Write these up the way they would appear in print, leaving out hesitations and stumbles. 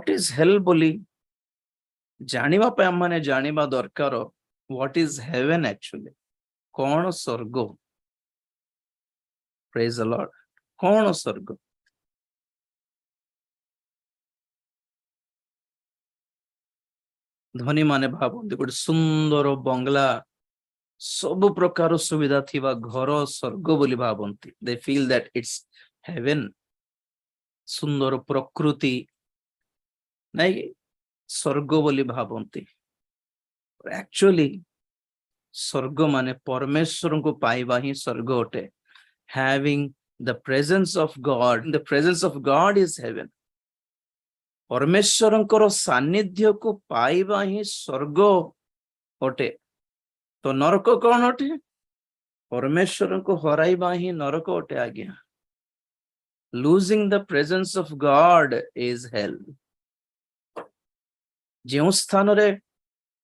What is hell ବୋଲି ଜାଣିବା ପାଇଁ ଆମେ ଜାଣିବା ଦରକାର what is heaven actually, କଣ ସ୍ୱର୍ଗ। Praise the Lord। କଣ ସ୍ୱର୍ଗ? ଧନୀ ମାନେ ଭାବନ୍ତି ଗୋଟେ ସୁନ୍ଦର ବଙ୍ଗଲା, ସବୁ ପ୍ରକାର ସୁବିଧା ଥିବା ଘର ସ୍ୱର୍ଗ ବୋଲି ଭାବନ୍ତି। They feel that it's heaven। ସୁନ୍ଦର ପ୍ରକୃତି ନାଇଁ ସ୍ୱର୍ଗ ବୋଲି ଭାବନ୍ତି। Actually ସ୍ୱର୍ଗ ମାନେ ପରମେଶ୍ୱରଙ୍କୁ ପାଇବା ହିଁ ସ୍ୱର୍ଗ ଅଟେ। Having the presence of God, the presence of God is heaven। ପରମେଶ୍ୱରଙ୍କର ସାନ୍ନିଧ୍ୟକୁ ପାଇବା ହିଁ ସ୍ୱର୍ଗ ଅଟେ। ତ ନରକ କଣ ଅଟେ? ପରମେଶ୍ୱରଙ୍କୁ ହରାଇବା ହିଁ ନରକ ଅଟେ ଆଜ୍ଞା। Losing the presence of God is hell। ଯେଉଁ ସ୍ଥାନରେ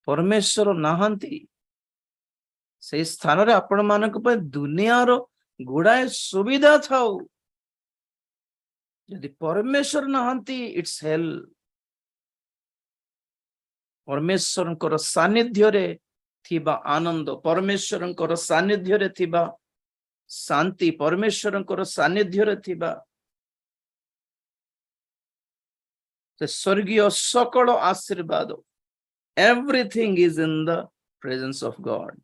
ପରମେଶ୍ୱର ନାହାନ୍ତି ସେଇ ସ୍ଥାନରେ ଆପଣ ମାନଙ୍କ ପାଇଁ ଦୁନିଆର ଗୁଡାଏ ସୁବିଧା ଥାଉ, ଯଦି ପରମେଶ୍ୱର ନାହାନ୍ତି ଇଟ୍ସ ହେଲ୍। ପରମେଶ୍ୱରଙ୍କର ସାନ୍ନିଧ୍ୟରେ ଥିବା ଆନନ୍ଦ, ପରମେଶ୍ୱରଙ୍କର ସାନ୍ନିଧ୍ୟରେ ଥିବା ଶାନ୍ତି, ପରମେଶ୍ୱରଙ୍କର ସାନ୍ନିଧ୍ୟରେ ଥିବା ସେ ସ୍ୱର୍ଗୀୟ ସକଳ ଆଶୀର୍ବାଦ, everything is in the presence of God।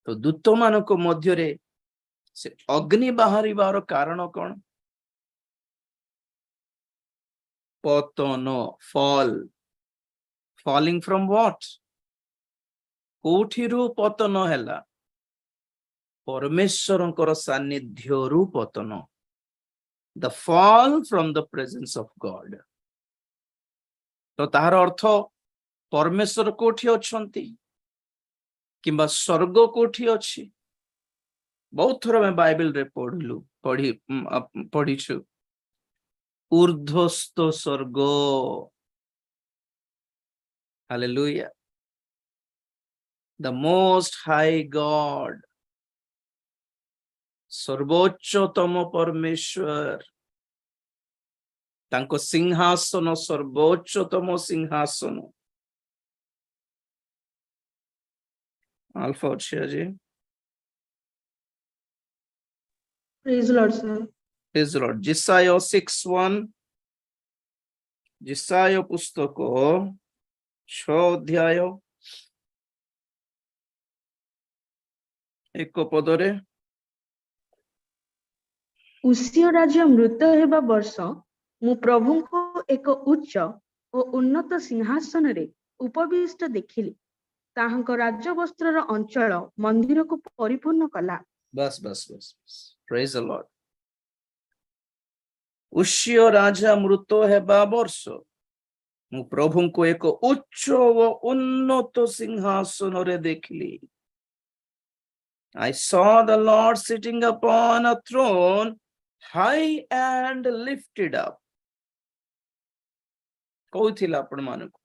ତ ଦୂତ ମାନଙ୍କ ମଧ୍ୟରେ ସେ ଅଗ୍ନି ବାହାରିବାର କାରଣ କଣ? ପତନ, fall। Falling from what? କୋଉଠିରୁ ପତନ ହେଲା? ପରମେଶ୍ୱରଙ୍କର ସାନ୍ନିଧ୍ୟରୁ ପତନ। The fall from the presence of God। ତ ତାହାର ଅର୍ଥ ପରମେଶ୍ୱର କୋଉଠି ଅଛନ୍ତି କିମ୍ବା ସ୍ୱର୍ଗ କୋଉଠି ଅଛି? ବହୁତ ଥର ଆମେ ବାଇବେଲରେ ପଢିଛୁ ଊର୍ଦ୍ଧ୍ୱସ୍ଥ ସ୍ୱର୍ଗ। Hallelujah। The most high God, ସର୍ବୋଚ୍ଚତମ ପରମେଶ୍ୱର, ତାଙ୍କ ସିଂହାସନ ସର୍ବୋଚ୍ଚତମ ସିଂହାସନ। ଆଲଫା ଅଛି ଆଜି। Praise the Lord, sir। Praise the Lord। ଜିସାୟ 6:1, ଜିସାୟ ପୁସ୍ତକ 6 ଅଧ୍ୟାୟ 1 ପଦରେ, ଉସିୟ ରାଜା ମୃତ ହେବା ବର୍ଷ ମୁଁ ପ୍ରଭୁଙ୍କୁ ଏକ ଉଚ୍ଚ ଓ ଉନ୍ନତ ସିଂହାସନରେ ଉପବିଷ୍ଟ ଦେଖିଲି। ତାହାଙ୍କ ରାଜବସ୍ତ୍ରର ଅଞ୍ଚଳ ମନ୍ଦିରକୁ ପରିପୂର୍ଣ୍ଣ କଲା। ବାସ୍ ବାସ୍ ବାସ୍ ବାସ୍। Praise the Lord। ଉସିୟ ରାଜା ମୃତ ହେବା ବର୍ଷ ମୁଁ ପ୍ରଭୁଙ୍କୁ ଏକ ଉଚ୍ଚ ଓ ଉନ୍ନତ ସିଂହାସନରେ ଦେଖିଲି। I saw the Lord sitting upon a throne high and lifted up। କହୁଥିଲା ଆପଣ ମାନଙ୍କୁ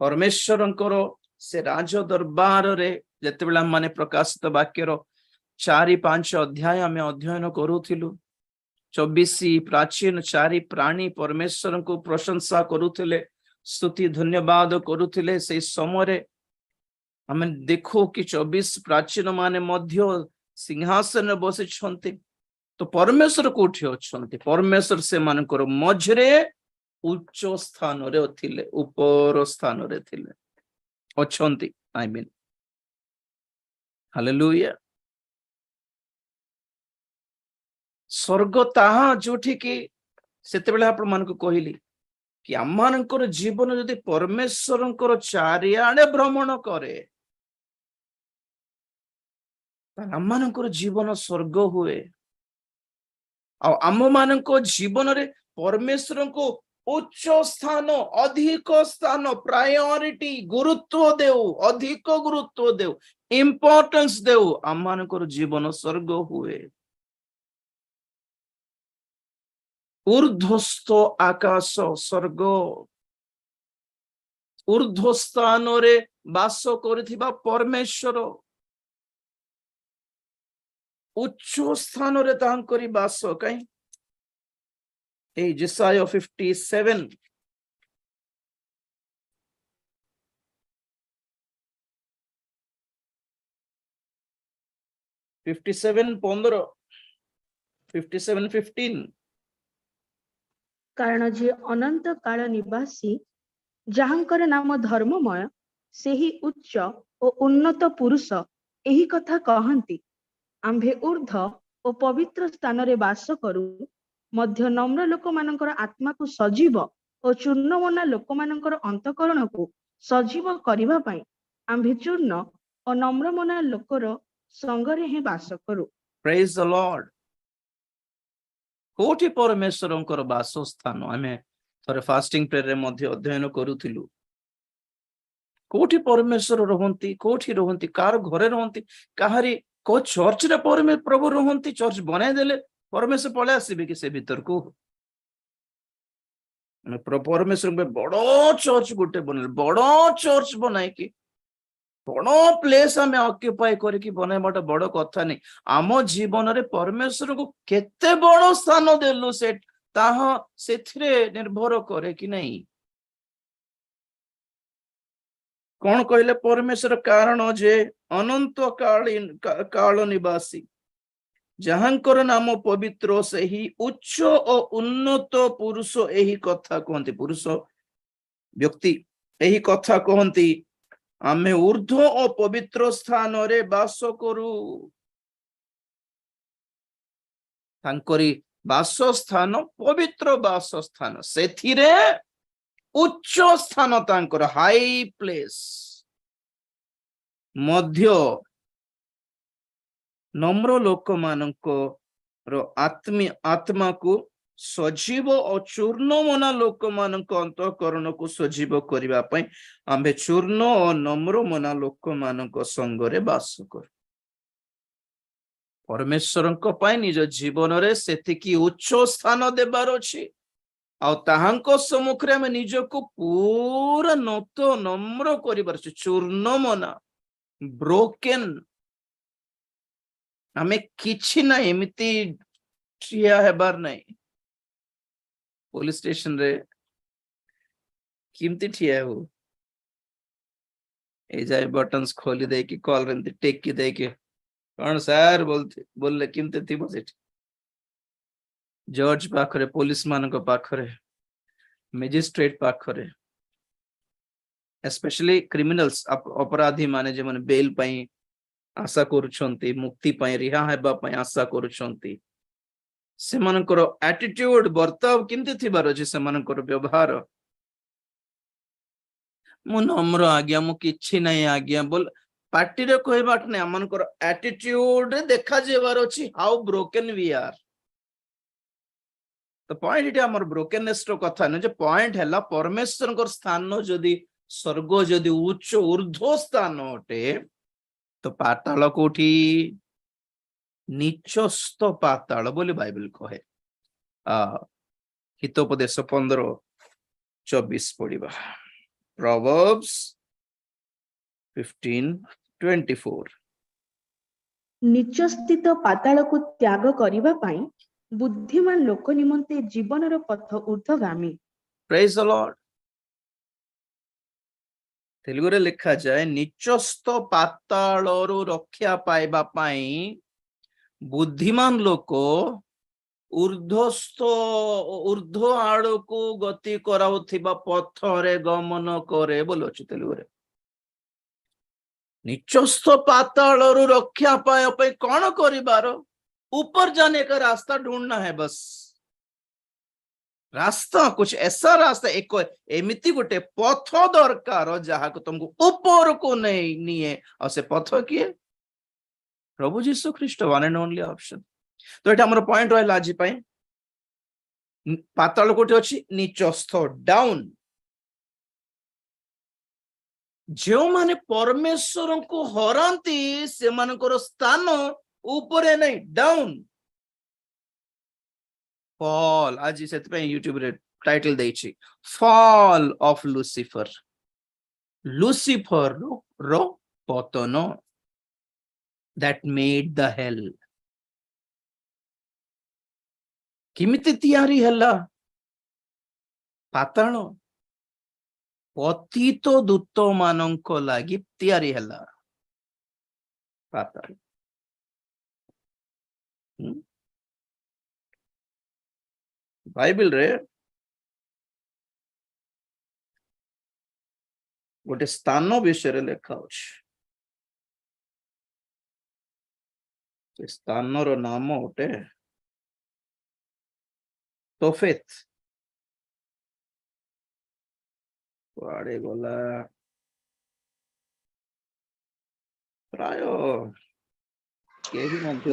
ପରମେଶ୍ୱରଙ୍କର ସେ ରାଜ ଦରବାରରେ ଯେତେବେଳେ ଆମେ ପ୍ରକାଶିତ ବାକ୍ୟର 4-5 ଅଧ୍ୟାୟ ଆମେ ଅଧ୍ୟୟନ କରୁଥିଲୁ, 24 ପ୍ରାଚୀନ 4 ପ୍ରାଣୀ ପରମେଶ୍ୱରଙ୍କୁ ପ୍ରଶଂସା କରୁଥିଲେ, ସ୍ତୁତି ଧନ୍ୟବାଦ କରୁଥିଲେ। ସେଇ ସମୟରେ ଆମେ ଦେଖୁ କି 24 ପ୍ରାଚୀନ ମାନେ ମଧ୍ୟ ସିଂହାସନରେ ବସିଛନ୍ତି। ତ ପରମେଶ୍ୱର କୋଉଠି ଅଛନ୍ତି? ପରମେଶ୍ୱର ସେମାନଙ୍କର ମଝିରେ ଉଚ୍ଚ ସ୍ଥାନରେ ଥିଲେ, ଉପର ସ୍ଥାନରେ ଥିଲେ, ଅଛନ୍ତି। I mean, hallelujah। ସ୍ୱର୍ଗ ତାହା ଯୋଉଠି କି ସେତେବେଳେ ଆପଣ ମାନଙ୍କୁ କହିଲି କି ଆମମାନଙ୍କର ଜୀବନ ଯଦି ପରମେଶ୍ୱରଙ୍କର ଚାରିଆଡେ ଭ୍ରମଣ କରେ ତାହେଲେ ଆମମାନଙ୍କର ଜୀବନ ସ୍ୱର୍ଗ ହୁଏ। ଆଉ ଆମମାନଙ୍କ ଜୀବନରେ ପରମେଶ୍ୱରଙ୍କୁ ଉଚ୍ଚ ସ୍ଥାନ, ଅଧିକ ସ୍ଥାନ, ପ୍ରାୟୋରିଟି, ଗୁରୁତ୍ୱ ଦେଉ, ଅଧିକ ଗୁରୁତ୍ୱ ଦେଉ, ଇମ୍ପୋର୍ଟାନ୍ସ ଦେଉ, ଆମମାନଙ୍କର ଜୀବନ ସ୍ୱର୍ଗ ହୁଏ। ଊର୍ଦ୍ଧ୍ୱସ୍ଥ ଆକାଶ ସ୍ୱର୍ଗ, ଊର୍ଦ୍ଧ୍ୱ ସ୍ଥାନରେ ବାସ କରୁଥିବା ପରମେଶ୍ୱର, ଉଚ୍ଚ ସ୍ଥାନରେ ତାହାଙ୍କରି ବାସ। କାହିଁ এই Isaiah 57 57:15 57:15 କାରଣ ଯିଏ ଅନନ୍ତ କାଳ ନିବାସୀ ଯାହାଙ୍କର ନାମ ଧର୍ମମୟ ସେହି ଉଚ୍ଚ ଓ ଉନ୍ନତ ପୁରୁଷ ଏହି କଥା କହନ୍ତି, ଆମ୍ଭେ ଊର୍ଦ୍ଧ୍ୱ ଓ ପବିତ୍ର ସ୍ଥାନରେ ବାସ କରୁ, ମଧ୍ୟ ନମ୍ର ଲୋକମାନଙ୍କର ଆତ୍ମାକୁ ସଜୀବ ଓ ଚୂର୍ଣ୍ଣମନା ଲୋକମାନଙ୍କର ଅନ୍ତଃକରଣକୁ ସଜୀବ କରିବା ପାଇଁ ଆମ୍ଭେ ଚୂର୍ଣ୍ଣ ଓ ନମ୍ରମନା ଲୋକର ସଙ୍ଗରେ ହିଁ ବାସ କରୁ। Praise the Lord. କୋଉଠି ପରମେଶ୍ୱରଙ୍କର ବାସସ୍ଥାନ? ଆମେ ଥରେ ଫାଷ୍ଟିଂ ପ୍ରେୟରରେ ମଧ୍ୟ ଅଧ୍ୟୟନ କରୁଥିଲୁ। କୋଉଠି ପରମେଶ୍ୱର ରୁହନ୍ତି? କୋଉଠି ରୁହନ୍ତି? କାହାର ଘରେ ରୁହନ୍ତି? କାହାରି କୋଉ ଚର୍ଚ୍ଚରେ ପ୍ରଭୁ ରୁହନ୍ତି? ଚର୍ଚ୍ଚ ବନେଇଦେଲେ ପରମେଶ୍ୱର ପଳେଇ ଆସିବେ କି ସେ ଭିତରକୁ? ପରମେଶ୍ୱର ବଡ ଚର୍ଚ୍ଚ ଗୋଟେ ବନେଇଲେ, ବଡ ଚର୍ଚ୍ଚ ବନାଇକି ବଡ ପ୍ଲେସ୍ ଆମେ ଅକ୍ୟୁପାଏ କରିକି ବନେଇବାଟା ବଡ କଥା ନାହିଁ। ଆମ ଜୀବନରେ ପରମେଶ୍ୱରକୁ କେତେ ବଡ ସ୍ଥାନ ଦେଲୁ ତାହା ସେଥିରେ ନିର୍ଭର କରେ କି ନାହିଁ। କଣ କହିଲେ ପରମେଶ୍ୱର? କାରଣ ଯେ ଅନନ୍ତ କାଳ ନିବାସୀ ଯାହାଙ୍କର ନାମ ପବିତ୍ର ସେହି ଉଚ୍ଚ ଓ ଉନ୍ନତ ପୁରୁଷ ଏହି କଥା କହନ୍ତି। ପୁରୁଷ ବ୍ୟକ୍ତି ଏହି କଥା କହନ୍ତି, ଆମେ ଊର୍ଦ୍ଧ୍ୱ ଓ ପବିତ୍ର ସ୍ଥାନରେ ବାସ କରୁ। ତାଙ୍କରି ବାସସ୍ଥାନ ପବିତ୍ର ବାସସ୍ଥାନ, ସେଥିରେ ଉଚ୍ଚ ସ୍ଥାନ ତାଙ୍କର, ହାଇ ପ୍ଲେସ୍। ମଧ୍ୟ ନମ୍ର ଲୋକମାନଙ୍କର ଆତ୍ମାକୁ ସଜୀବ ଓ ଚୂର୍ଣ୍ଣମନା ଲୋକମାନଙ୍କ ଅନ୍ତଃକରଣକୁ ସଜୀବ କରିବା ପାଇଁ ଆମ୍ଭେ ଚୂର୍ଣ୍ଣ ଓ ନମ୍ରମନା ଲୋକମାନଙ୍କ ସଙ୍ଗରେ ବାସ କରୁ। ପରମେଶ୍ୱରଙ୍କ ପାଇଁ ନିଜ ଜୀବନରେ ସେତିକି ଉଚ୍ଚ ସ୍ଥାନ ଦେବାର ଅଛି, ଆଉ ତାହାଙ୍କ ସମ୍ମୁଖରେ ଆମେ ନିଜକୁ ପୁରା ନମ୍ର କରିବାର ଅଛି। ଚୂର୍ଣ୍ଣମନା, ବ୍ରୋକେନ୍। ଆମେ କିଛି ନାହିଁ ଏମିତି ଠିଆ ହେବାର ନାହିଁ। ପୋଲିସ ଷ୍ଟେସନରେ କେମିତି ଠିଆ ହଉ? ଏଇ ଯାଏ ବଟନ୍ସ ଖୋଲି ଦେଇକି କଲରେ ଏମିତି ଟେକି ଦେଇକି କଣ ସାର୍ ବୋଲଲେ କେମିତି ଥିବ ସେଠି? ଜଜ୍ ପାଖରେ, ପୋଲିସ ମାନଙ୍କ ପାଖରେ, ମେଜିଷ୍ଟ୍ରେଟ ପାଖରେ, ଏସ୍ପେଶାଲି କ୍ରିମିନାଲ୍ସ, ଅପରାଧୀ ମାନେ ଯେଉଁମାନେ ବେଲ୍ ପାଇଁ ଆଶା କରୁଛନ୍ତି, ମୁକ୍ତି ପାଇଁ, ରିହା ହେବା ପାଇଁ ଆଶା କରୁଛନ୍ତି, ସେମାନଙ୍କର ଆଟିଟ୍ୟୁଡ, ବର୍ତ୍ତାବ କେମିତି ଥିବାର ଅଛି? ସେମାନଙ୍କର ବ୍ୟବହାର, ମୁଁ ନମ୍ର ଆଜ୍ଞା, ମୁଁ କିଛି ନାହିଁ ଆଜ୍ଞା ବୋଲ ପାଟିରେ କହିବାଟା ନାହିଁ, ଆମମାନଙ୍କର ଆଟିଟ୍ୟୁଡରେ ଦେଖାଯିବାର ଅଛି ହାଉ ବ୍ରୋକେନ୍ वी आर। ତ ପଏଣ୍ଟ ଏଠି ଆମର ବ୍ରୋକେନନେସ ର କଥା ନୁହେଁ, ଯେ ପଏଣ୍ଟ ହେଲା ପରମେଶ୍ୱରଙ୍କର ସ୍ଥାନ ଯଦି ସ୍ୱର୍ଗ ଯଦି ଉଚ୍ଚ ଊର୍ଦ୍ଧ୍ୱ ସ୍ଥାନ ଅଟେ, ତ ପାତାଳ କୋଉଠି? ନିଚସ୍ତ ପାତାଳ ବୋଲି ବାଇବେଲ କହେ। ହିତୋପଦେଶ 15:24 ପଢିବା। Proverbs 15:24। ନିଚ ସ୍ଥିତ ପାତାଳକୁ ତ୍ୟାଗ କରିବା ପାଇଁ ବୁଦ୍ଧିମାନ ଲୋକ ନିମନ୍ତେ ଜୀବନର ପଥ ଊର୍ଦ୍ଧ୍ୱଗାମୀ। Praise the Lord। ତେଲୁଗୁରେ ଲେଖାଯାଏ, ନିଚସ୍ତ ପାତାଳରୁ ରକ୍ଷା ପାଇବା ପାଇଁ ବୁଦ୍ଧିମାନ ଲୋକ ଊର୍ଦ୍ଧ୍ୱ ଆଡକୁ ଗତି କରାଉଥିବା ପଥରେ ଗମନ କରେ ବୋଲି ଅଛି ତେଲୁଗୁରେ। ନିଚସ୍ତ ପାତାଳରୁ ରକ୍ଷା ପାଇବା ପାଇଁ କଣ କରିବାର? ऊपर जाने का रास्ता ढूंढना है बस। रास्ता कुछ ऐसा रास्ता, एक एमिति गोटे पथ दरकार जहाँ को तुमको ऊपर को नहीं निए, और से पथ किए प्रभु जीसु ख्रीस्ट, वन एंड ओनली ऑप्शन। तो एटा हमर पॉइंट रहला आज पई, पाताल कोठी अछि? निचस्थ, डाउन। जो माने परमेश्वर को हरांती से मानकर स्थान ऊपरे नहीं, डाउन। फॉल, आज सेत पे यूट्यूब रे टाइटल देछि, फॉल ऑफ लुसिफर। लुसिफर रो पतन, that made the hell। किमिति तैयारी हला? ପାତାଳ ପତିତ ଦୂତ ମାନଙ୍କ ଲାଗି ତିଆରି ହେଲା ପାତାଳ। ବାଇବେଲ ରେ ଗୋଟେ ସ୍ଥାନ ବିଷୟରେ ଲେଖା ଅଛି। ସେ ସ୍ଥାନର ନାମ ଗୋଟେ ତୋଫେତ। କୁଆଡେ ଗଲା? ପ୍ରାୟ କେହି ମଧ୍ୟ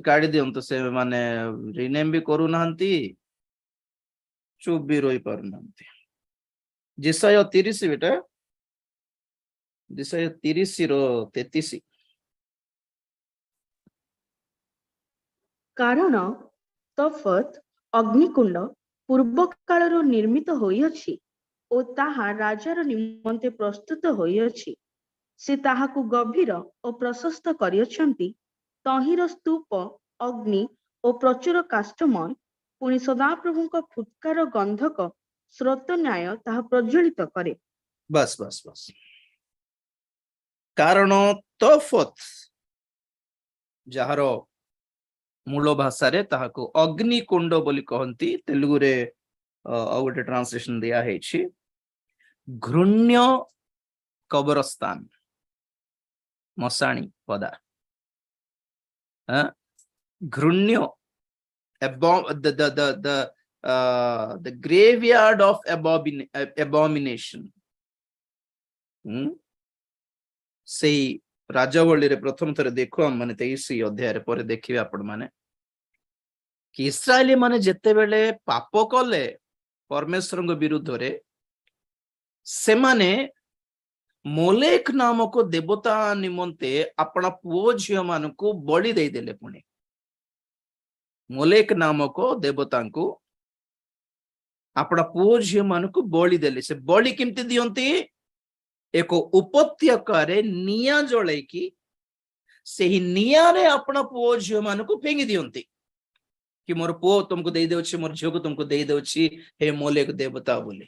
କାଢି ଦିଅନ୍ତୁ ସେ ମାନେ ରିନେମ୍ ବି କରୁନାହାନ୍ତି, ଚୁପ୍ ବି ରହି ପାରୁନାହାନ୍ତି। ଯେସାୟା 30 ବେଟା, ଯେସାୟା 30:33। କାରଣ ତୋଫତ ଅଗ୍ନିକୁଣ୍ଡ ପୂର୍ବ କାଳରୁ ନିର୍ମିତ ହୋଇଅଛି ଓ ତାହା ରାଜାର ନିମନ୍ତେ ପ୍ରସ୍ତୁତ ହୋଇଅଛି। ସେ ତାହାକୁ ଗଭୀର ଓ ପ୍ରଶସ୍ତ କରିଅଛନ୍ତି। ତହିଁର ସ୍ତୂପ ଅଗ୍ନି ଓ ପ୍ରଚୁର କାଷ୍ଠମୟ, ପୁଣି ସଦାପ୍ରଭୁଙ୍କ ଫୁତ୍କାର ଗନ୍ଧକ ସ୍ରୋତ ନ୍ୟାୟ ତାହା ପ୍ରଜ୍ୱଳିତ କରେ। ବାସ୍ ବାସ୍ ବାସ୍। କାରଣ ତୋଫତ, ଯାହାର ମୂଳ ଭାଷାରେ ତାହାକୁ ଅଗ୍ନିକୁଣ୍ଡ ବୋଲି କହନ୍ତି, ତେଲୁଗୁରେ ଆଉ ଗୋଟେ ଟ୍ରାନ୍ସଲେସନ ଦିଆ ହେଇଛି ଘୃଣ୍ୟ କବରସ୍ଥାନ, ମଶାଣି ପଦା। ଘୃଣ୍ୟ, the graveyard of abomination। ସେଇ ରାଜବଳୀରେ ପ୍ରଥମ ଥର ଦେଖୁ ଆମ ମାନେ 23 ଅଧ୍ୟାୟରେ, ପରେ ଦେଖିବେ ଆପଣ ମାନେ କି ଇସ୍ରାଏଲି ମାନେ ଯେତେବେଳେ ପାପ କଲେ ପରମେଶ୍ୱରଙ୍କ ବିରୁଦ୍ଧରେ, ସେମାନେ ମୋଲେକ ନାମକ ଦେବତା ନିମନ୍ତେ ଆପଣ ପୁଅ ଝିଅ ମାନଙ୍କୁ ବଳି ଦେଇଦେଲେ। ପୁଣି ମୋଲେକ ନାମକ ଦେବତାଙ୍କୁ ଆପଣ ପୁଅ ଝିଅ ମାନଙ୍କୁ ବଳି ଦେଲେ। ସେ ବଳି କେମିତି ଦିଅନ୍ତି? ଏକ ଉପତ୍ୟକାରେ ନିଆଁ ଜଳେଇକି ସେହି ନିଆଁରେ ଆପଣ ପୁଅ ଝିଅ ମାନଙ୍କୁ ଫିଙ୍ଗି ଦିଅନ୍ତି କି ମୋର ପୁଅ ତୁମକୁ ଦେଇଦେଉଛି, ମୋର ଝିଅକୁ ତୁମକୁ ଦେଇଦେଉଛି, ହେ ମୋଲେକ ଦେବତା ବୋଲି।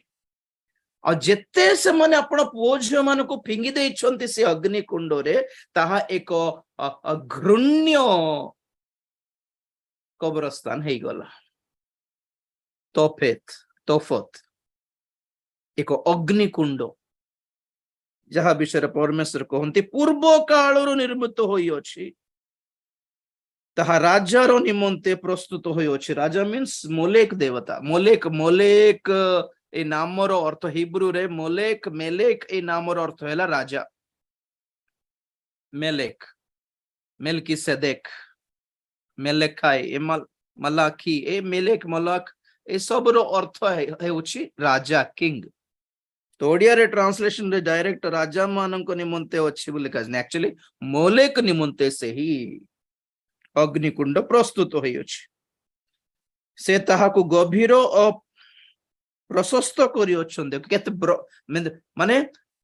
ଆଉ ଯେତେ ସେମାନେ ଆପଣ ପୁଅ ଝିଅ ମାନଙ୍କୁ ଫିଙ୍ଗି ଦେଇଛନ୍ତି ସେ ଅଗ୍ନି କୁଣ୍ଡରେ, ତାହା ଏକ ଘୃଣ୍ୟ କବରସ୍ଥାନ ହେଇଗଲା। ତୋଫତ ଏକ ଅଗ୍ନିକୁଣ୍ଡ, ଯାହା ବିଷୟରେ ପରମେଶ୍ୱର କହନ୍ତି ପୂର୍ବ କାଳରୁ ନିର୍ମିତ ହୋଇଅଛି, ତାହା ରାଜାର ନିମନ୍ତେ ପ୍ରସ୍ତୁତ ହୋଇଅଛି। ରାଜା ମିନ୍ସ ମୋଲେକ ଦେବତା। ମୋଲେକ ଏ ନାମର ଅର୍ଥ ହିବ୍ରୁରେ ମେଲେକ ଏ ନାମର ଅର୍ଥ ହେଲା ରାଜା। ମେଲେକ, ମେଲକିସେଦେକ, ମେଲେଖାଇ, ମଲାଖି, ଏ ମେଲେକ ମଲାଖ ଏସବୁର ଅର୍ଥ ହେଉଛି ରାଜା, କିଙ୍ଗ। ତ ଓଡିଆରେ ଟ୍ରାନ୍ସଲେସନ ରେ ଡାଇରେକ୍ଟ ରାଜା ମାନଙ୍କ ନିମନ୍ତେ ଅଛି ବୋଲି ଲେଖା, ଆକ୍ଚୁଆଲି ମୋଲେକ ନିମନ୍ତେ ସେହି ଅଗ୍ନିକୁଣ୍ଡ ପ୍ରସ୍ତୁତ ହୋଇଅଛି। ସେ ତାହାକୁ ଗଭୀର ଓ ପ୍ରଶସ୍ତ କରିଅଛନ୍ତି। କେତେ ମାନେ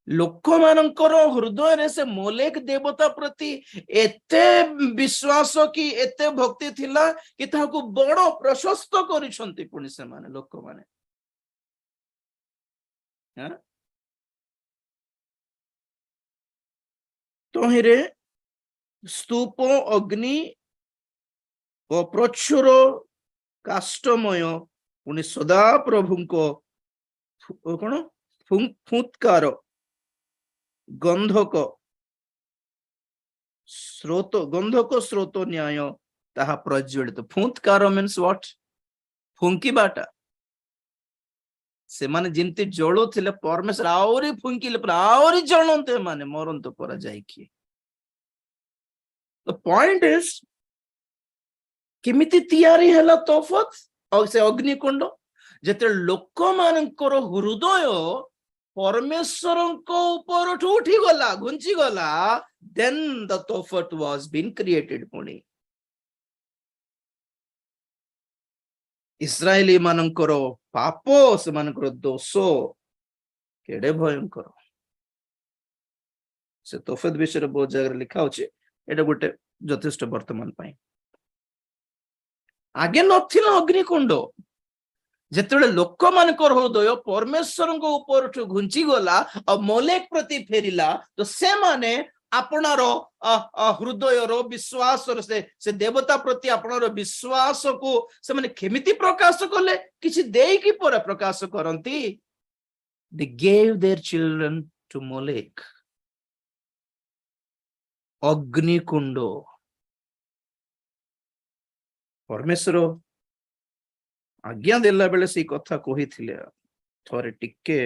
ଲୋକମାନଙ୍କର ହୃଦୟରେ ସେ ମୋଲେକ ଦେବତା ପ୍ରତି ଏତେ ବିଶ୍ୱାସ କି ଏତେ ଭକ୍ତି ଥିଲା କି ତାହାକୁ ବଡ ପ୍ରଶସ୍ତ କରିଛନ୍ତି ପୁଣି ସେମାନେ ଲୋକମାନେ। ତହିଁରେ ସ୍ତୂପ ଅଗ୍ନି ଓ ପ୍ରଚୁର କାଷ୍ଟମୟ, ପୁଣି ସଦାପ୍ରଭୁଙ୍କ କଣ ଫୁତ୍କାର ଗନ୍ଧକ ସ୍ରୋତ ନ୍ୟାୟ ତାହା ପ୍ରଜ୍ୱଳିତ। ଫୁତ୍କାର ମିନ୍ସ ହ୍ୱାଟ? ଫୁଙ୍କିବାଟା। ସେମାନେ ଯେମିତି ଜଳୁଥିଲେ, ପରମେଶ୍ୱର ଆହୁରି ଫୁଙ୍କିଲେ, ଆହୁରି ଜଳନ୍ତେ, ମାନେ ମରନ୍ତୁ ପରା ଯାଇକି। The point is, କେମିତି ତିଆରି ହେଲା ତୋଫତ ଆଉ ସେ ଅଗ୍ନିକୁଣ୍ଡ? ଯେତେବେଳେ ଲୋକମାନଙ୍କର ହୃଦୟ ପରମେଶ୍ୱରଙ୍କ ଉପରଠୁ ଉଠିଗଲା, ଘୁଞ୍ଚିଗଲା, then the ତୋଫତ was being created। ପୁଣି ଇସ୍ରାଏଲି ମାନଙ୍କର ପାପ, ସେମାନଙ୍କର ଦୋଷ କେଡେ ଭୟଙ୍କର। से तोफेत विषय बहुत जगह लिखा होचे एटा गोटे यथेष्ट वर्तमान पाई आगे नथिला अग्निकुंड जेतेबेले लोक मानकर हृदय परमेश्वर ऊपर घुंची गला और मोलेक प्रति फेरिला तो से माने आपणार हृदय विश्वास से देवता प्रति आपणार विश्वास को से माने केमिति प्रकाश कले किछि देई की पर प्रकाश करंती they gave their children to Molech अग्निकुंड परमेश्वर आज्ञा देला बेले से कथा कही थिले थोरे टिके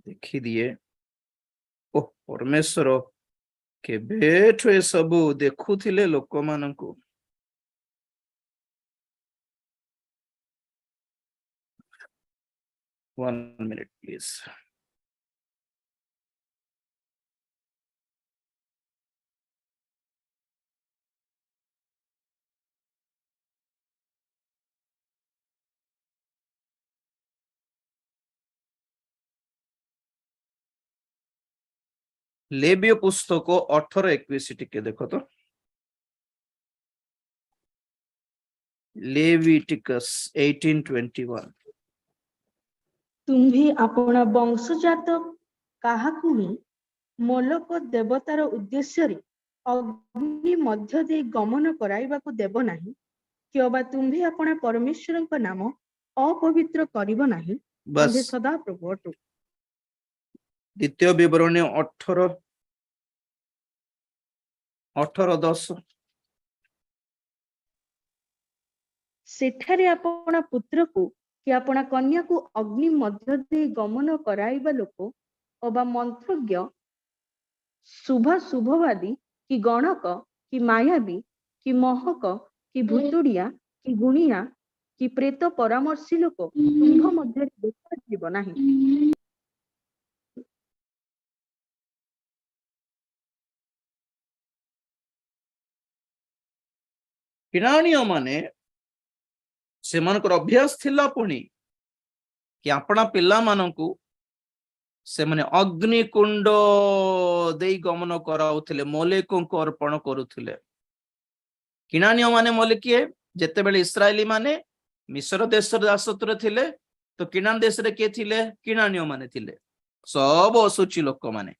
देखि दिए ओ परमेश्वर केबेठो ए सबु देखुथिले लोक मानकु 1 minute please लेविय पुस्तक 18:21 टिके देखो तो लेविटिकस 18:21 तुम्ही आपणा वंशजात काहाकु ही मोलक देवतार उद्देश्य रे अग्नि मध्य दे गमन कराइबाकु देव नाही किबा तुम्ही आपणा परमेश्वरଙ୍କ नाम अपवित्र करिव नाही बस आम्भे सदा प्रभु अटु द्वितीय विवरणी 18:10 सेठारे आपणा पुत्र को कि आपणा कन्या को अग्नि मध्य दे गमन कराइबा लोक अबा मंत्रज्ञ शुभवादी कि गणक कि मायावी कि महक कि भूतुड़िया कि गुणिया कि प्रेत परामर्शी लोक तुम्भ मध्य देखा जीव नाही किराणीय माने सेमानकर अभ्यास थिला पुणी कि आपणा पिला मानकु से माने अग्निकुंड देई गमन कराउथिले मोलेकको अर्पण करुथिले किराणीय माने मोलेकिए जेते बेले इस्राएली माने मिस्र देश दासत्व थिले तो किनान देश रे के थिले किराणीय माने थिले सब असुचि लोक माने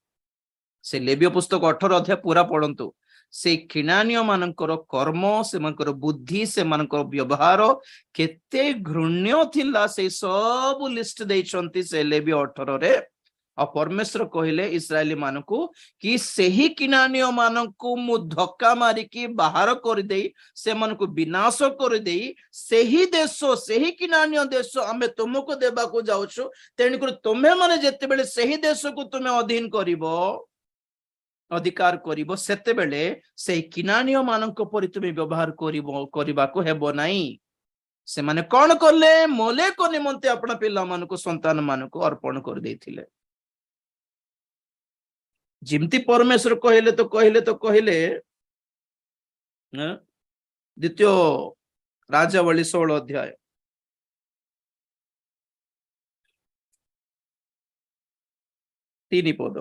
से लेविय पुस्तक 18 अध्याय पूरा पढ़ंतु से किनानिय मानकर कर्म से मानकर बुद्धि से मानकर व्यवहार केते घृण्य थिला से सब लिस्ट देइछंती से लेविय 18 रे और परमेश्वर कहले इस्राएली मानकु कि सेही किनानिय मानकु मु धक्का मारी की बाहर कर देई से मानकु विनाश कर देई सेही देश सेही किनानिय देश हमें तुमको देबा को जाउछु तेणुकर तुम्हें माने जेते बेले सेही देश को तुम्हें अधीन करिवो अधिकार करिवो सेते बेले से किनानिय मानक परि तुमे व्यवहार करिबा को हेबो नाही से माने कोन करले मोले को निमंते अपना पिला मानको संतान मानको अर्पण कर देथिले जिमती परमेश्वर कहले तो कहले द्वितीय राजावली 16 अध्याय 3 पद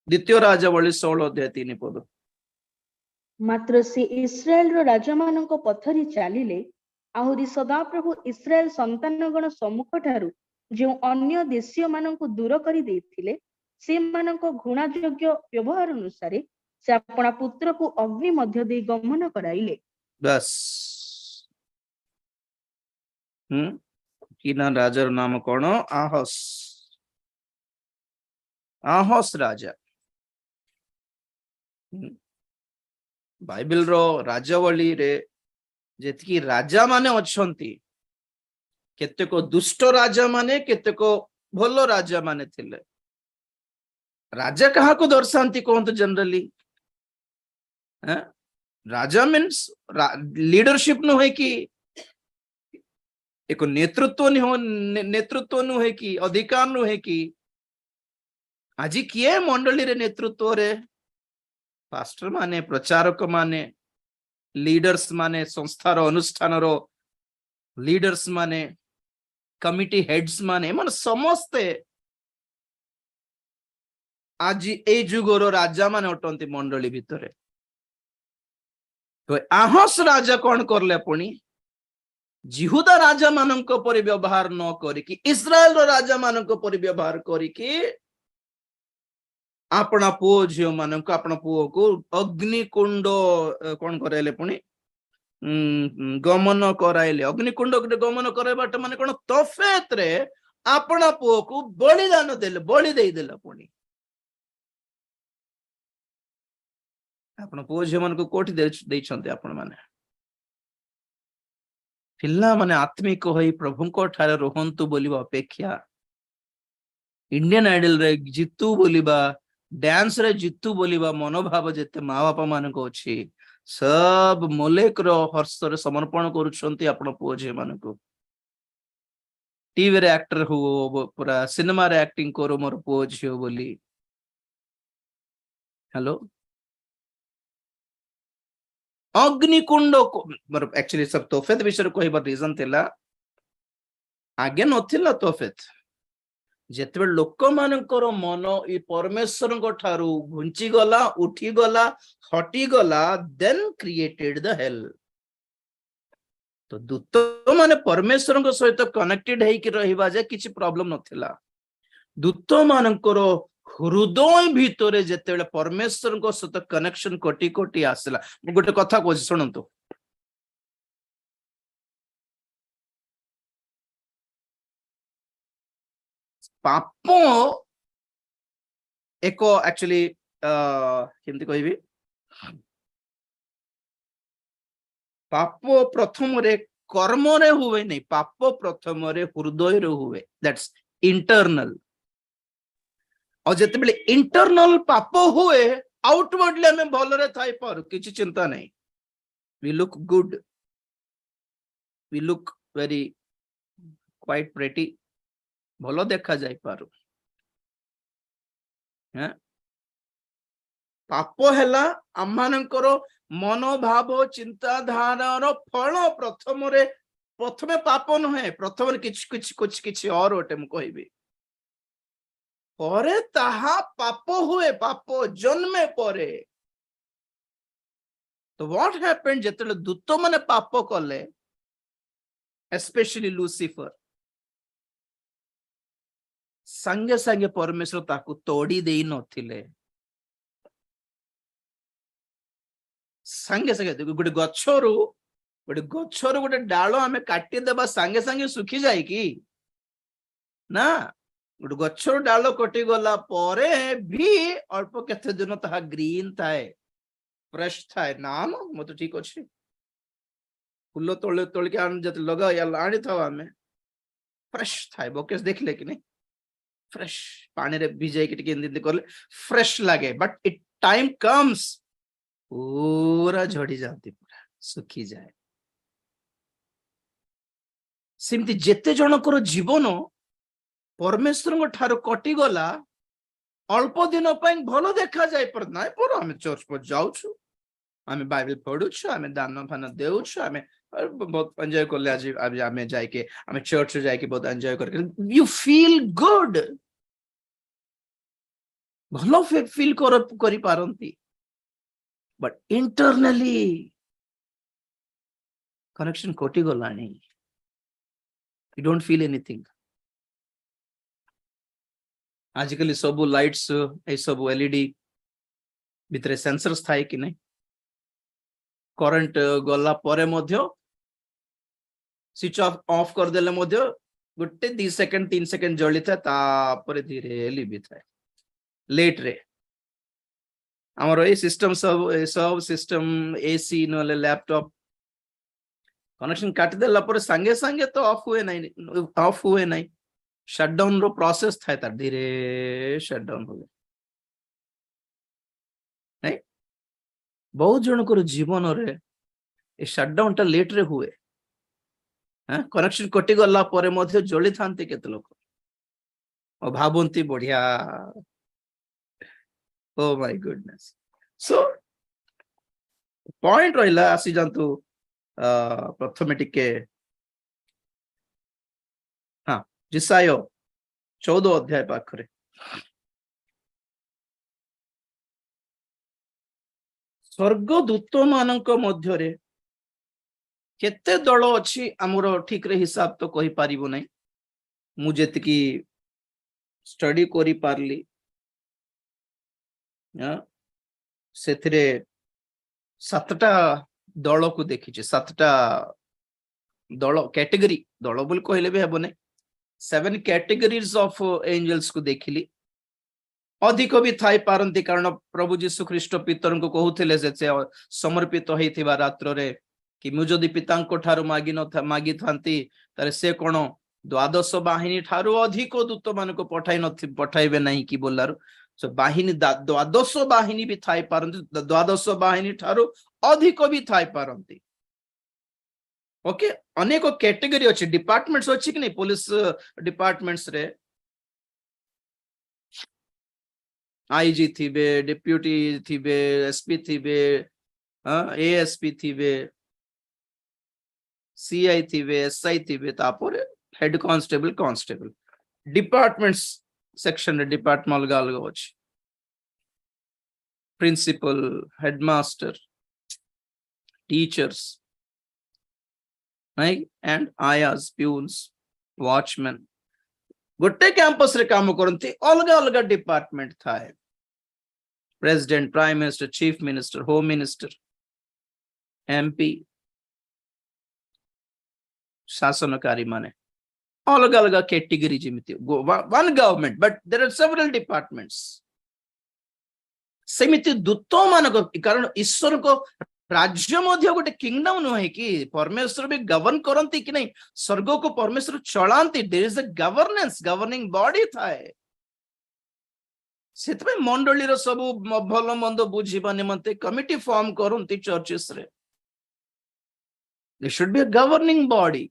द्वितीय राजावली 16 अध्याय 3 पद मात्र से इस्राएल रो राजा मानक पथरी चालिले आहुरी सदा प्रभु इस्राएल संतानगण सम्मुख ठारू जो अन्य देशीय मानक दूर करी देथिले से मानक घृणा योग्य व्यवहार अनुसार से अपना पुत्र को अग्नि मध्य दे गमन कराइले बस किना राजार नाम कौन आहस आहस राजा बाइबल रो राजावली रे जेतकी राजा माने अछंती केतेको दुष्ट राजा माने केतेको भलो राजा माने थिले राजा कहा को दर्शांती कहते जनरली राजा मीन्स लीडरशिप नुहे कि एक नेतृत्व नुहे कि अधिकार नुहे कि आज किए मंडली रे नेतृत्व रे पास्टर माने प्रचारक माने लीडर्स माने संस्थार अनुष्ठान रो लीडर्स माने कमिटी हेड्स माने मन समस्ते आज ए जुगर राजा मान अटंती मंडली भितर तो आहस राजा कौन करले पुणी जिहुदा राजा मानक परि व्यवहार न करिकी इस्राएल रो राजा मानक परि व्यवहार करिकी अपना पुओ झियो मानक अपना पुओ को अग्निकुंड कौन कराइले पुणी गमन कराइले अग्निकुंड गमन कराइबाटा माने कोन तोफेत रे अपना पुओ को बलिदान देले बलि देई देला पुणी आपण पुओ झियो मानक कोठी देइछन्ते आपण माने पिल्ला माने आत्मिक होई प्रभुको ठारे रोहंतु बोलिबा अपेक्षा इंडियन आइडल रे जितु बोलिबा डांस रे जितु बोलिबा मनोभाव जेते माँ बापा मान को अछि सब मोलेक रो हर्ष रे समर्पण करूछन्ती आपण पुओ झियो मानक टीवी रे एक्टर हो पूरा सिनेमा रे एक्टिंग करो मोर पुओ झियो बोली हेलो अग्निकुंड एक्चुअली सब तोफेत विषय कहबा रीजन थिला आगे नथिला तोफेत जेते लोक मानकर मन ई परमेश्वर को ठारू घुंची गला उठी गला हटी गला देन क्रिएटेड द हेल तो दूत माने परमेश्वर को सहित कनेक्टेड है कि रहिबा जे किछि प्रॉब्लम नथिला दूत मानकर हृदय भितरे जेते परमेश्वर को सहित कनेक्शन कोटी कोटी आसला गोटे कथा कहै सुनंतु पाप एक एक्चुअली केमती कहबी पाप प्रथम रे कर्म रे हुए नहीं पाप प्रथम रे हृदय रे हुए दैट्स इंटरनल और जेते बेले इंटरनल पाप हुए आउटवर्डली हमें भल रे थाई पर किछि चिंता नहीं we look good we look very quite pretty भलो देखा जाय पारु पाप हैला आमानकर मनोभाव चिंताधारार फल प्रथमे पाप नुहे प्रथम किछि और ओटे मु कहबी परे ताहा पाप हुए पाप जन्मे परे तो व्हाट हैपेंड जेतले दूत माने पाप कले एस्पेशली लूसीफर संगे संगे परमेश्वर ताकू तोड़ी देई नथिले संगे संगे गोटे गछरु गोटे डाल आमे काटी देबा संगे संगे सुखी जाय कि ना गोटे गछरु डाल कटि गला परे भी अल्प केते दिन ताहा ग्रीन थाए फ्रेश थाए ना म तो ठीक अछि फूल तोले तोल के आन जत लगा या आनी था आमे फ्रेश थाए बकेस देखले कि नहीं फ्रेश पानी रे भिजाई के टिके इंदी करले फ्रेश लागे बट इट टाइम कम्स पूरा झड़ी जाती पूरा सुखी जाए सिमती जेते जनकर जीवन परमेश्वर को ठारो कटि गला अल्प दिन पई भलो देखा जाय पर नाय पर हम चर्च पर जाउछु आमे बाइबल पढुछु आमे दान फान देउछु आमे बहुत एंजॉय करले आज आमे जाय के आमे चर्च जाय के बहुत एंजॉय करके यू फील गुड भलो फील करी पारंती बट इंटरनली कनेक्शन कोटी गलानी यू डोंट फील एनीथिंग आजकल सब लाइट्स ए सब एलईडी भितरे सेंसर्स थाए कि नहीं करंट गला परे मध्य स्विच ऑफ कर देले मध्य गुटे 2 सेकंड 3 सेकंड जली था तापर धीरे लिबी था लेट रे हमर ए सिस्टम सब सिस्टम एसी नले लैपटॉप कनेक्शन काट देला पर संगे संगे तो ऑफ हुए नहीं शटडाउन रो प्रोसेस था तार धीरे शटडाउन हो नहीं बहुत जनकर जीवन रे ए शटडाउन टा लेट रे हुए कनेक्शन कटि गला परे मध्य जली थांती केते लोक और भाबंती बढ़िया oh my goodness so point रहिला आसी जानतु प्रथमे टिके हाँ जिसायो 14 अध्याय पाखरे स्वर्गदूत मानक मध्यरे केते दल अछि हमर ठीक रे हिसाब तो कहि पारिबो नै मु जेतकी स्टडी करी पारली सेथिरे 7टा दल को देखि 7टा दल कैटेगरी दल बोल कहले भी हेबो नै 7 कैटेगरीज ऑफ एंजल्स को देखिली अधिक भी थाई पारंती कारण प्रभु जीशु ख्रीष्ट पितर को कहूथिले जे समर्पित होइथिबा रात्र रे कि मु जदि पितांको ठारू मागी थांती तारे से कोन द्वादश बाहिनी ठारू अधिक दूत मान को पठाइबे नहीं कि बोलारू सो बाहिनी द्वादश बाहिनी भी थाई पारंती द्वादश बाहिनी ठारू अधिक भी थाई पारंती ओके अनेक कैटेगरी अछि डिपार्टमेंट्स अछि कि नहीं पुलिस डिपार्टमेंट्स रे आईजी थिबे डेप्यूटी थिबे एसपी थिबे एएसपी थिबे सीआई थिबे एसआई थिबे तापर हेड कांस्टेबल डिपार्टमेंट्स सेक्शन रे डिपार्टमेंट अलग अलग अछि प्रिंसिपल हेडमास्टर टीचर्स एंड आयास प्यून्स वॉचमैन गोटे कैंपस रे काम करंती अलग अलग डिपार्टमेंट थाए president prime minister chief minister home minister MP शासनकारी माने अलग अलग कैटेगरी जेमिति one government but there are several departments सेमिति दूत मानक कारण ईश्वर को राज्य मध्य गोटे किंगडम नुहे कि परमेश्वर भी गवर्न करंती कि नहीं स्वर्ग को परमेश्वर चलांती there is a governance governing body थाए सेतबे मंडली रो सब भलो मंद बुझिबा निमंते कमिटी फॉर्म करंती चर्चेस रे there should be a governing body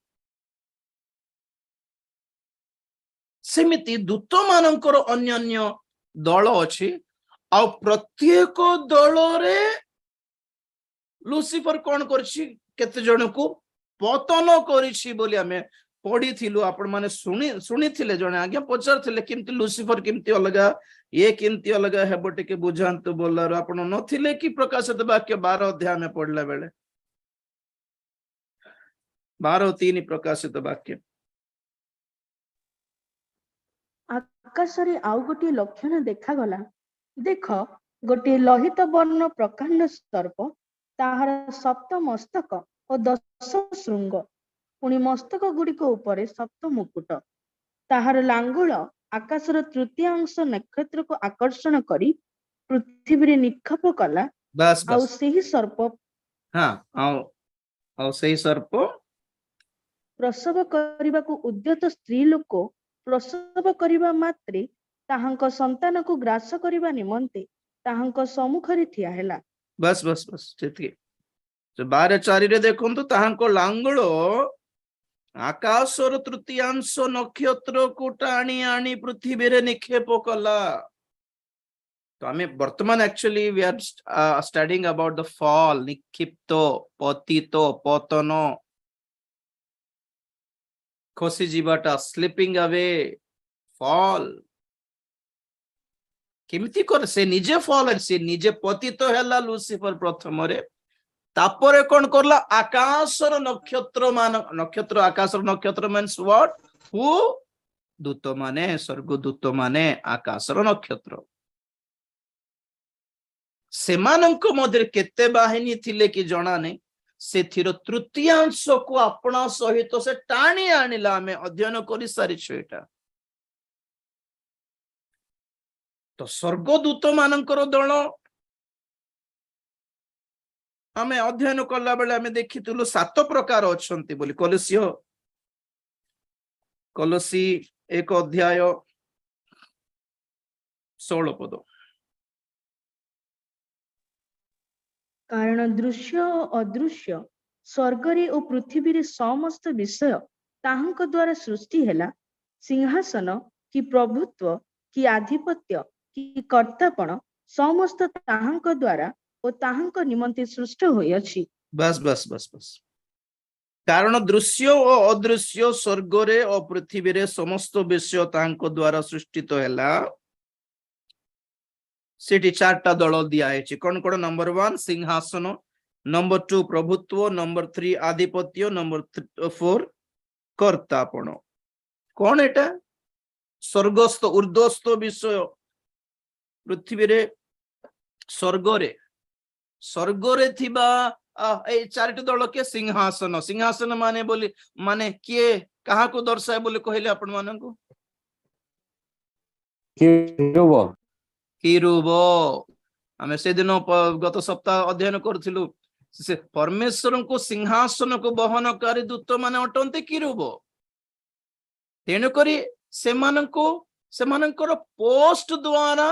सेमिति दूत मानकर अन्य अन्य दल अछि आ प्रत्येक दल रे लुसिफर कोन करछि केते जण को पतन करछि बोली हमें पढ़ी थिलु आपण माने सुनी थिले जणे आज्ञा पचार थिले किंतु लुसिफर किमती अलगा ये किमती अलगा हेबो टिके बुझांतु बोलार आपण नथिले कि प्रकाशित वाक्य 12 अध्याय में पढ़ला बेले 12:3 प्रकाशित वाक्य आकाशरे आउ गोटे लक्षण देखा गला देख गोटे लोहित वर्ण प्रकांड सर्प ताहार 7 मस्तक और 10 श्रृंग पुणी मस्तक गुड़िक उपरे 7 मुकुट ताहार लांगुल आकाशर तृतीयांश नक्षत्र को आकर्षण करी पृथ्वी निक्षेप कला बस आउ बस सेही सर्प हाँ आउ सेही सर्प प्रसव करबाकू उद्यत स्त्री लोक प्रसव करिबा मात्रे ताहांक संतान को ग्रास करिबा निमंते ताहांक सम्मुखरे ठिया हैला बस बस बस ठीक तो 12:4 रे देखंतु ताहांको लांगुल आकाशर तृतीयांश नक्षत्र को टाणी आनी पृथ्वी रे निक्षेप कला तो हमें वर्तमान actually we are studying about the fall निक्षिप्त पतित पतन खसी जीवाटा स्लीपिंग अवे फॉल केमिति कर से निजे फॉल से निजे पतित हैला लुसिफर प्रथम रे तापरे कोन करला आकाशर नक्षत्र मान नक्षत्र आकाशर नक्षत्र मीन्स व्हाट हु दूत माने स्वर्ग दूत माने आकाशर नक्षत्र सेमानंको मध्य केते बाहिनी थिले कि जणा नै सेथिर तृतीयांश को अपना सहित से टाणी आनिला हमें अध्ययन करि सारी छेटा तो स्वर्गदूत मानकर दल आमे अध्ययन कला बेले आमे देखितुलु 7 प्रकार अछंती बोली कलसी 1 अध्याय 16 पद कारण दृश्य और अदृश्य स्वर्गरे और पृथ्वी रे समस्त विषय ताहांक द्वारा सृष्टि हैला सिंहासन कि प्रभुत्व कि आधिपत्य कि कर्तापण समस्त ताहांक द्वारा और ताहांक निमंते सृष्ट होई अछि बस बस बस बस कारण दृश्य और अदृश्य स्वर्गरे और पृथ्वी रे समस्त विषय ताहांक द्वारा सृष्टित हैला सेठी चारटा दल दिया है कौन कौन नंबर 1 सिंहासन नंबर 2 प्रभुत्व नंबर 3 आधिपत्य नंबर 4 कर्तापण कौन एटा स्वर्गस्थ ऊर्ध्वस्थ विषय पृथ्वी रे स्वर्गरे थिबा ए चारिटी दल के सिंहासन सिंहासन माने बोली माने किए कहा को दर्शाए बोली कहले आपण मानकु किरूब आमे से दिन गत सप्ताह अध्ययन करथिलु से परमेश्वर को सिंहासन को बहनकारी दूत माने अटंते किरूब तेणु करी सेमानंकर पोस्ट द्वारा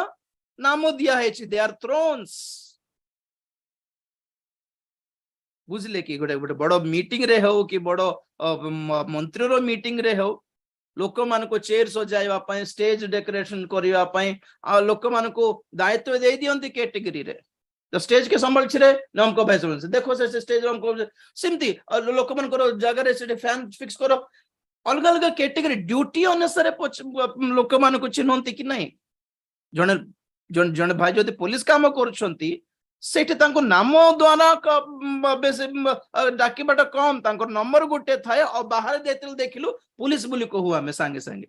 नाम दिया है दे आर थ्रोन्स बुझले कि गोटे गोटे बड़ मीटिंग रे हो कि बड़ मंत्री रो मीटिंग रे हो लोक मान को चेयर सजाइबा पई स्टेज डेकोरेशन करिबा पई आ लोक मान को दायित्व दे दियंती कैटेगरी रे तो स्टेज के संबल छिरे नम को भाई से देखो से स्टेज हम को सिमती लोक मान को जगह रे से फैन फिक्स करो अलग अलग कैटेगरी ड्यूटी अनुसार लोक मान को चिन्हंती कि नहीं जने जने भाई जदि पुलिस काम करूछंती सेठी तांको नाम द्वारा डाकिबाटा कम तांको नंबर गुटे थाए और बाहर देतिल देखिलु पुलिस बोली कहू आमे संगे संगे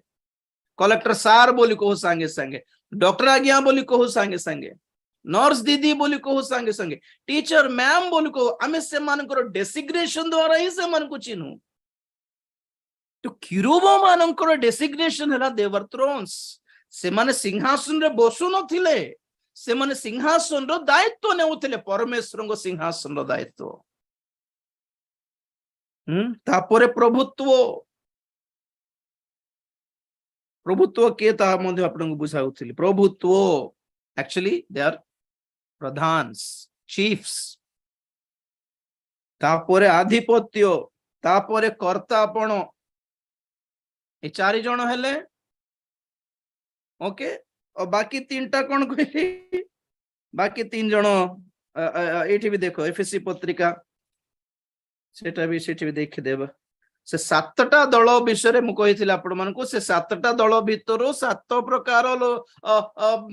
कलेक्टर सार बोली कहू संगे संगे डॉक्टर आज्ञा बोली कहू संगे संगे नर्स दीदी बोली कहू संगे संगे टीचर मैम बोली कहू आमे से मानकर डेसिग्नेशन द्वारा ही से मन को चिन्हू तो किरूबो मानकर डेसिग्नेशन हला देवर थ्रोन्स से माने सिंहासन रे बसु नथिले से माने सिंहासन रो दायित्व नेउथिले परमेश्वर को सिंहासन रो दायित्व तापरे प्रभुत्व के ता मध्ये आपन को बुझाउथिली प्रभुत्व एक्चुअली दे आर प्रधान्स चीफ्स तापरे आधिपत्य तापरे कर्तापण ए चारि जण हेले ओके और बाकी तीनटा कौन कहली बाकी तीन जन एठी भी देखो एफएससी पत्रिका सेटा भी देखि देबा से सातटा दल विषय मु कहिथिला आपण मानको से सातटा दल भितरो सात प्रकार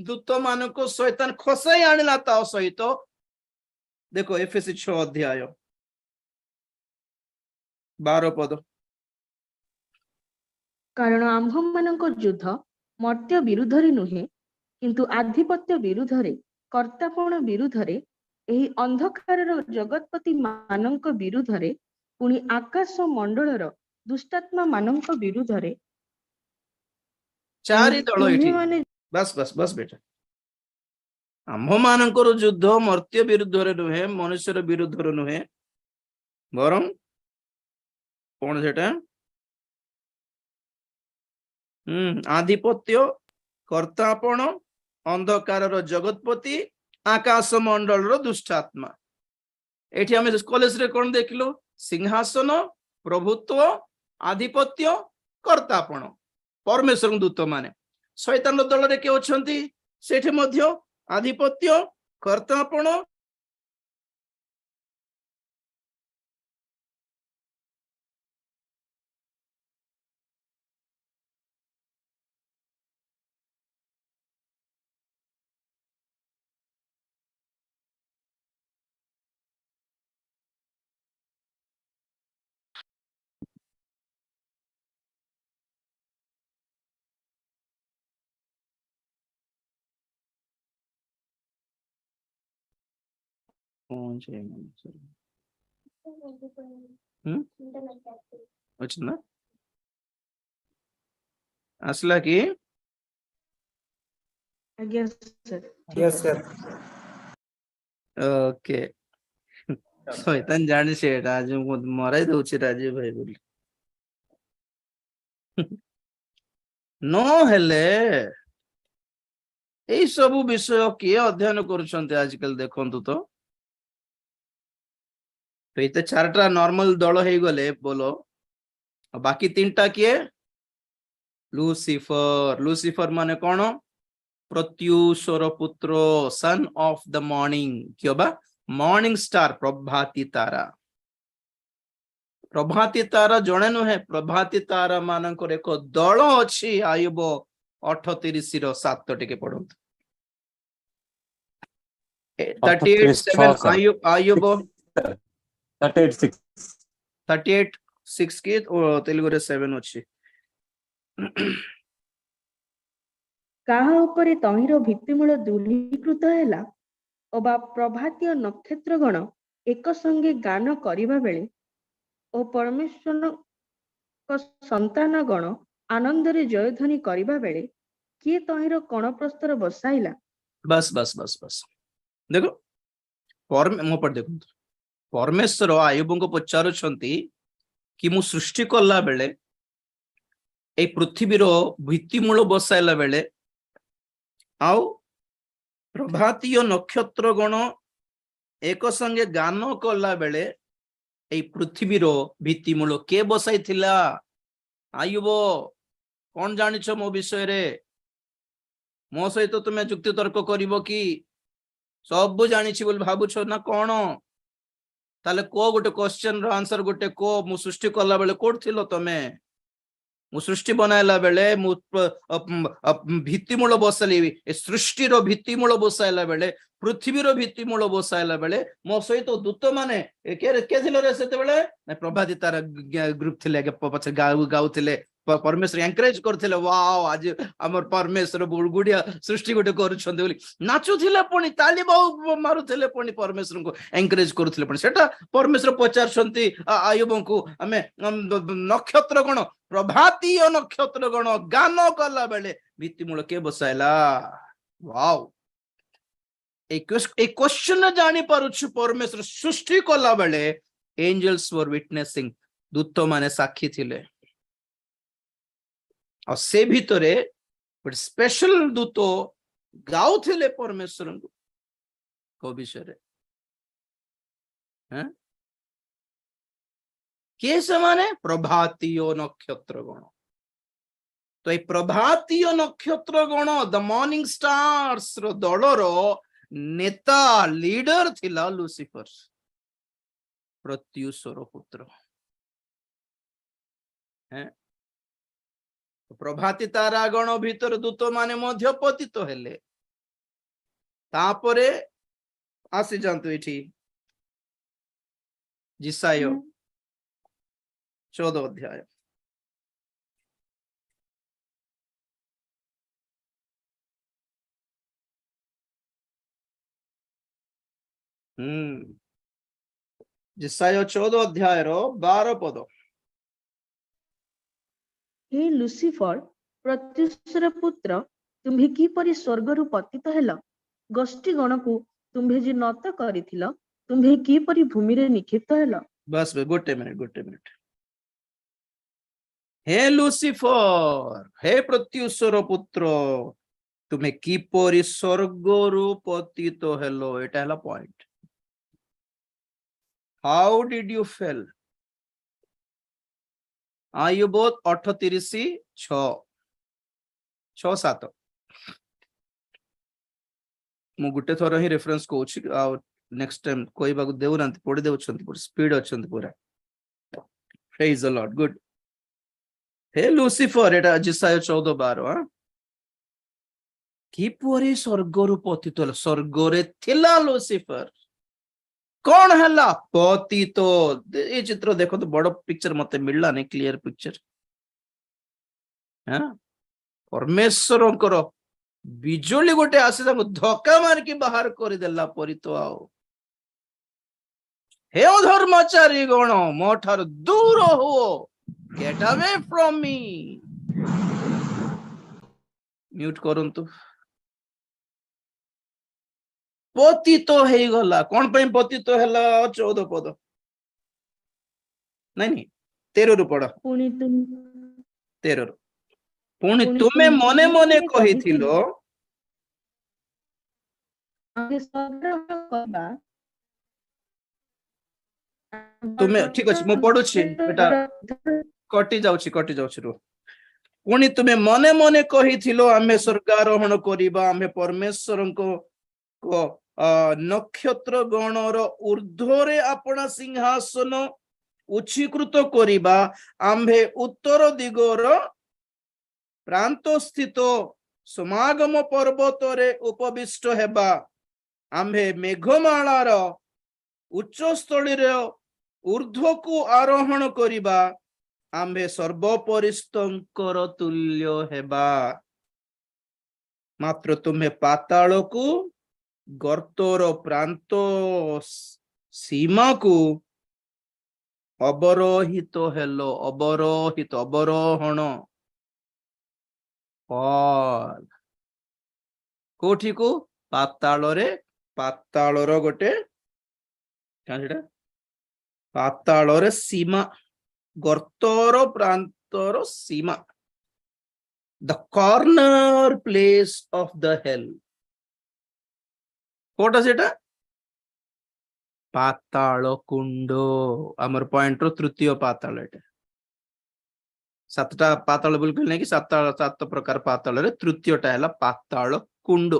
दूत मानको शैतान खसाई आनिला ता सहित देखो एफएससी 6 अध्याय 12 पद कारण आम्भ मानक युद्ध मर्त्य विरुद्धरे नुहे किंतु आधिपत्य विरुद्धरे कर्तापण विरुद्धरे एही अंधकारर जगतपति मानक विरुद्धरे पुणी आकाश मंडलर दुष्टात्मा मानक विरुद्धरे चारि दल एठी बस बस बस बेटा आम्भ मानकर युद्ध मर्त्य विरुद्धरे नुहे मनुष्यर विरुद्धरे नुहे बरं कोन सेटा आधिपत्य कर्तापण अंधकारर जगतपति आकाश मंडल दुष्टात्मा एठी हमें कॉलेज रे कोन देखिलो सिंहासन प्रभुत्व आधिपत्य कर्तापण परमेश्वर दूत माने शैतान दल रे के अछंती सेठी मध्य आधिपत्य कर्तापण వచ్చిందా असला की यस सर ओके शैतान जाने से राजू को मराई दउछि राजू भाई बोली नो हेले एई सब विषय किए अध्ययन करूछन्ते आजकल देखंतु तो ये चारटा नॉर्मल दल हे गले बोलो बाकी तीनटा किए लूसीफर लूसीफर माने कौन प्रत्युषर पुत्र सन ऑफ द मॉर्निंग क्यों बा मॉर्निंग स्टार प्रभाती तारा जणे नुहे प्रभाती तारा मानकर एक दल अच्छी आयुब 38 7 टिके पढ़ंतु 38:7 आयुब 38:6 38:6 की तेलुगु रे 7 अछि। କାହା ଉପରେ ତହିଁର ଭିତ୍ତିମୂଳ ଦୃଢ଼ୀକୃତ ହେଲା ଅବା ପ୍ରଭାତୀୟ ନକ୍ଷତ୍ରଗଣ ଏକ ସଙ୍ଗେ ଗାନ କରିବା ବେଳେ ଓ ପରମେଶ୍ୱରଙ୍କ ସନ୍ତାନଗଣ ଆନନ୍ଦରେ ଜୟଧ୍ୱନି କରିବା ବେଳେ କିଏ ତହିଁର କଣ ପ୍ରସ୍ତର ବସାଇଲା? बस बस बस बस देखो मो पर देखो परमेश्वर आयुब को पचारुछंती कि मु सृष्टि कला बेले ए पृथ्वीर भित्तिमूल बसाइला बेले आउ प्रभातीय नक्षत्र गण एक संगे गान कला बेले ए पृथ्वीर भित्तिमूल के बसाई थिला? आयुब कौन जानिछ मो विषय रे? मो सहित तुम जुक्ति तर्क करिव कि सब जानिछि बोल भाबुछ ना कौन? ताले को गोटे क्वेश्चन रो आंसर गोटे को मु सृष्टि कला बेले कोड थिलो तमे? मु सृष्टि बनाइला बेले मु भित्तिमूल बसाइली सृष्टि रो भित्तिमूल बसाइला बेले पृथ्वी रो भित्तिमूल बसाइला बेले मो सहित दूत माने के थिलो रे सेते बेले ना प्रभाती तार ग्रुप थिले पछे गाउथिले परमेश्वर एनकरेज करथिले वाओ आज हमर परमेश्वर गुड़िया सृष्टि गोटे करूछन्ते बोली नाचुथिले पुनी ताली बहु मारुथिले पुनी परमेश्वर को एनकरेज करूथिले पुनी सेटा परमेश्वर पचारछन्ती आयुब को हमें नक्षत्र गण प्रभातीय नक्षत्र गण गान कला बेले भित्तिमूल के बसाइला? वाओ ए क्वेश्चन जानि पारुछु परमेश्वर सृष्टि कला बेले एंजल्स वर विटनेसिंग दूत माने साक्षी थिले और से भितरे गोटे स्पेशल दूत गाउथिले परमेश्वर को विषय रे के समाने प्रभातीय नक्षत्र गण। तो ये प्रभातीय नक्षत्र गण द मॉर्निंग स्टार्स रो दलर नेता लीडर थिला लुसिफर प्रत्युषर पुत्र। प्रभाती तारागण भीतर दूत माने मध्य पतित हेले तापरे आसी जानतु एठी जिसाय 14 अध्याय जिसाय 14 अध्याय रो 12 पद। हे लुसिफर प्रत्युषर पुत्र तुम्भे किपरि स्वर्गरु पतित हेल? गोष्ठी गणकु तुम्भे जे नत करिथिल तुम्भे किपरि भूमि रे निक्षिप्त हेल? बस गोटे मिनिट हे लुसिफर हे प्रत्युषर पुत्र तुम्हें किपरि स्वर्गरु पतित हेलो? एटा हला point. How did you fail? Ayub 38:6-7 मु गुटे थोर ही रेफरेंस कोछि आ नेक्स्ट टाइम कोई बागु देउनांती पढि देउछंती पूरा स्पीड अछंती पूरा। Praise the lord. गुड। हे लुसिफर एटा जिसाय 14:12 किपरि स्वर्गरु पतित हेलो? स्वर्गरे थिला लुसिफर कौन हला पतित? ये चित्र देखो तो बड़ पिक्चर मते मिलला नहीं क्लियर पिक्चर। परमेश्वर बिजुली गोटे आसी धक्का मार के बाहर कर देला परी तो आओ हे अधर्मचारी गण मो ठार दूर हो get away from me. Mute करंतु। पतित हे गला कोन पे पतित हैला 14 पद नहीं 13 रु पड़ पुणी 13 रु पुणी तुमे मने मने कहिथिलो तुमे ठीक अछि मु पढुछि एटा कटि जाउछि रु पुणी तुमे मने मने कहिथिलो आमे स्वर्गारोहण करिबा आमे परमेश्वरको को नक्षत्र गणर ऊर्ध्वरे अपना सिंहासन उच्चीकृत करिबा आम्भे उत्तर दिगोर प्रांत स्थित समागम पर्वत रे उपविष्ट हेबा आम्भे मेघमालार उच्चस्थलीर ऊर्ध्वकु आरोहण करिबा आम्भे सर्वपरिस्तंकर तुल्य हेबा मात्र तुम्हें पातालकु गर्तर प्रांत सीमा को अवरोहित हेलो अवरोहित अवरोहण कोठी को पातालर गोटे पातालर सीमा गर्तर प्रांतर सीमा the corner place of the hell Kota सेटा पाताल कुंड आमर पॉइंट रो तृतीय पाताल एटा सातटा पाताल बिल्कुल नहीं कि सात प्रकार पाताल रे तृतीयटा हैला पाताल कुंड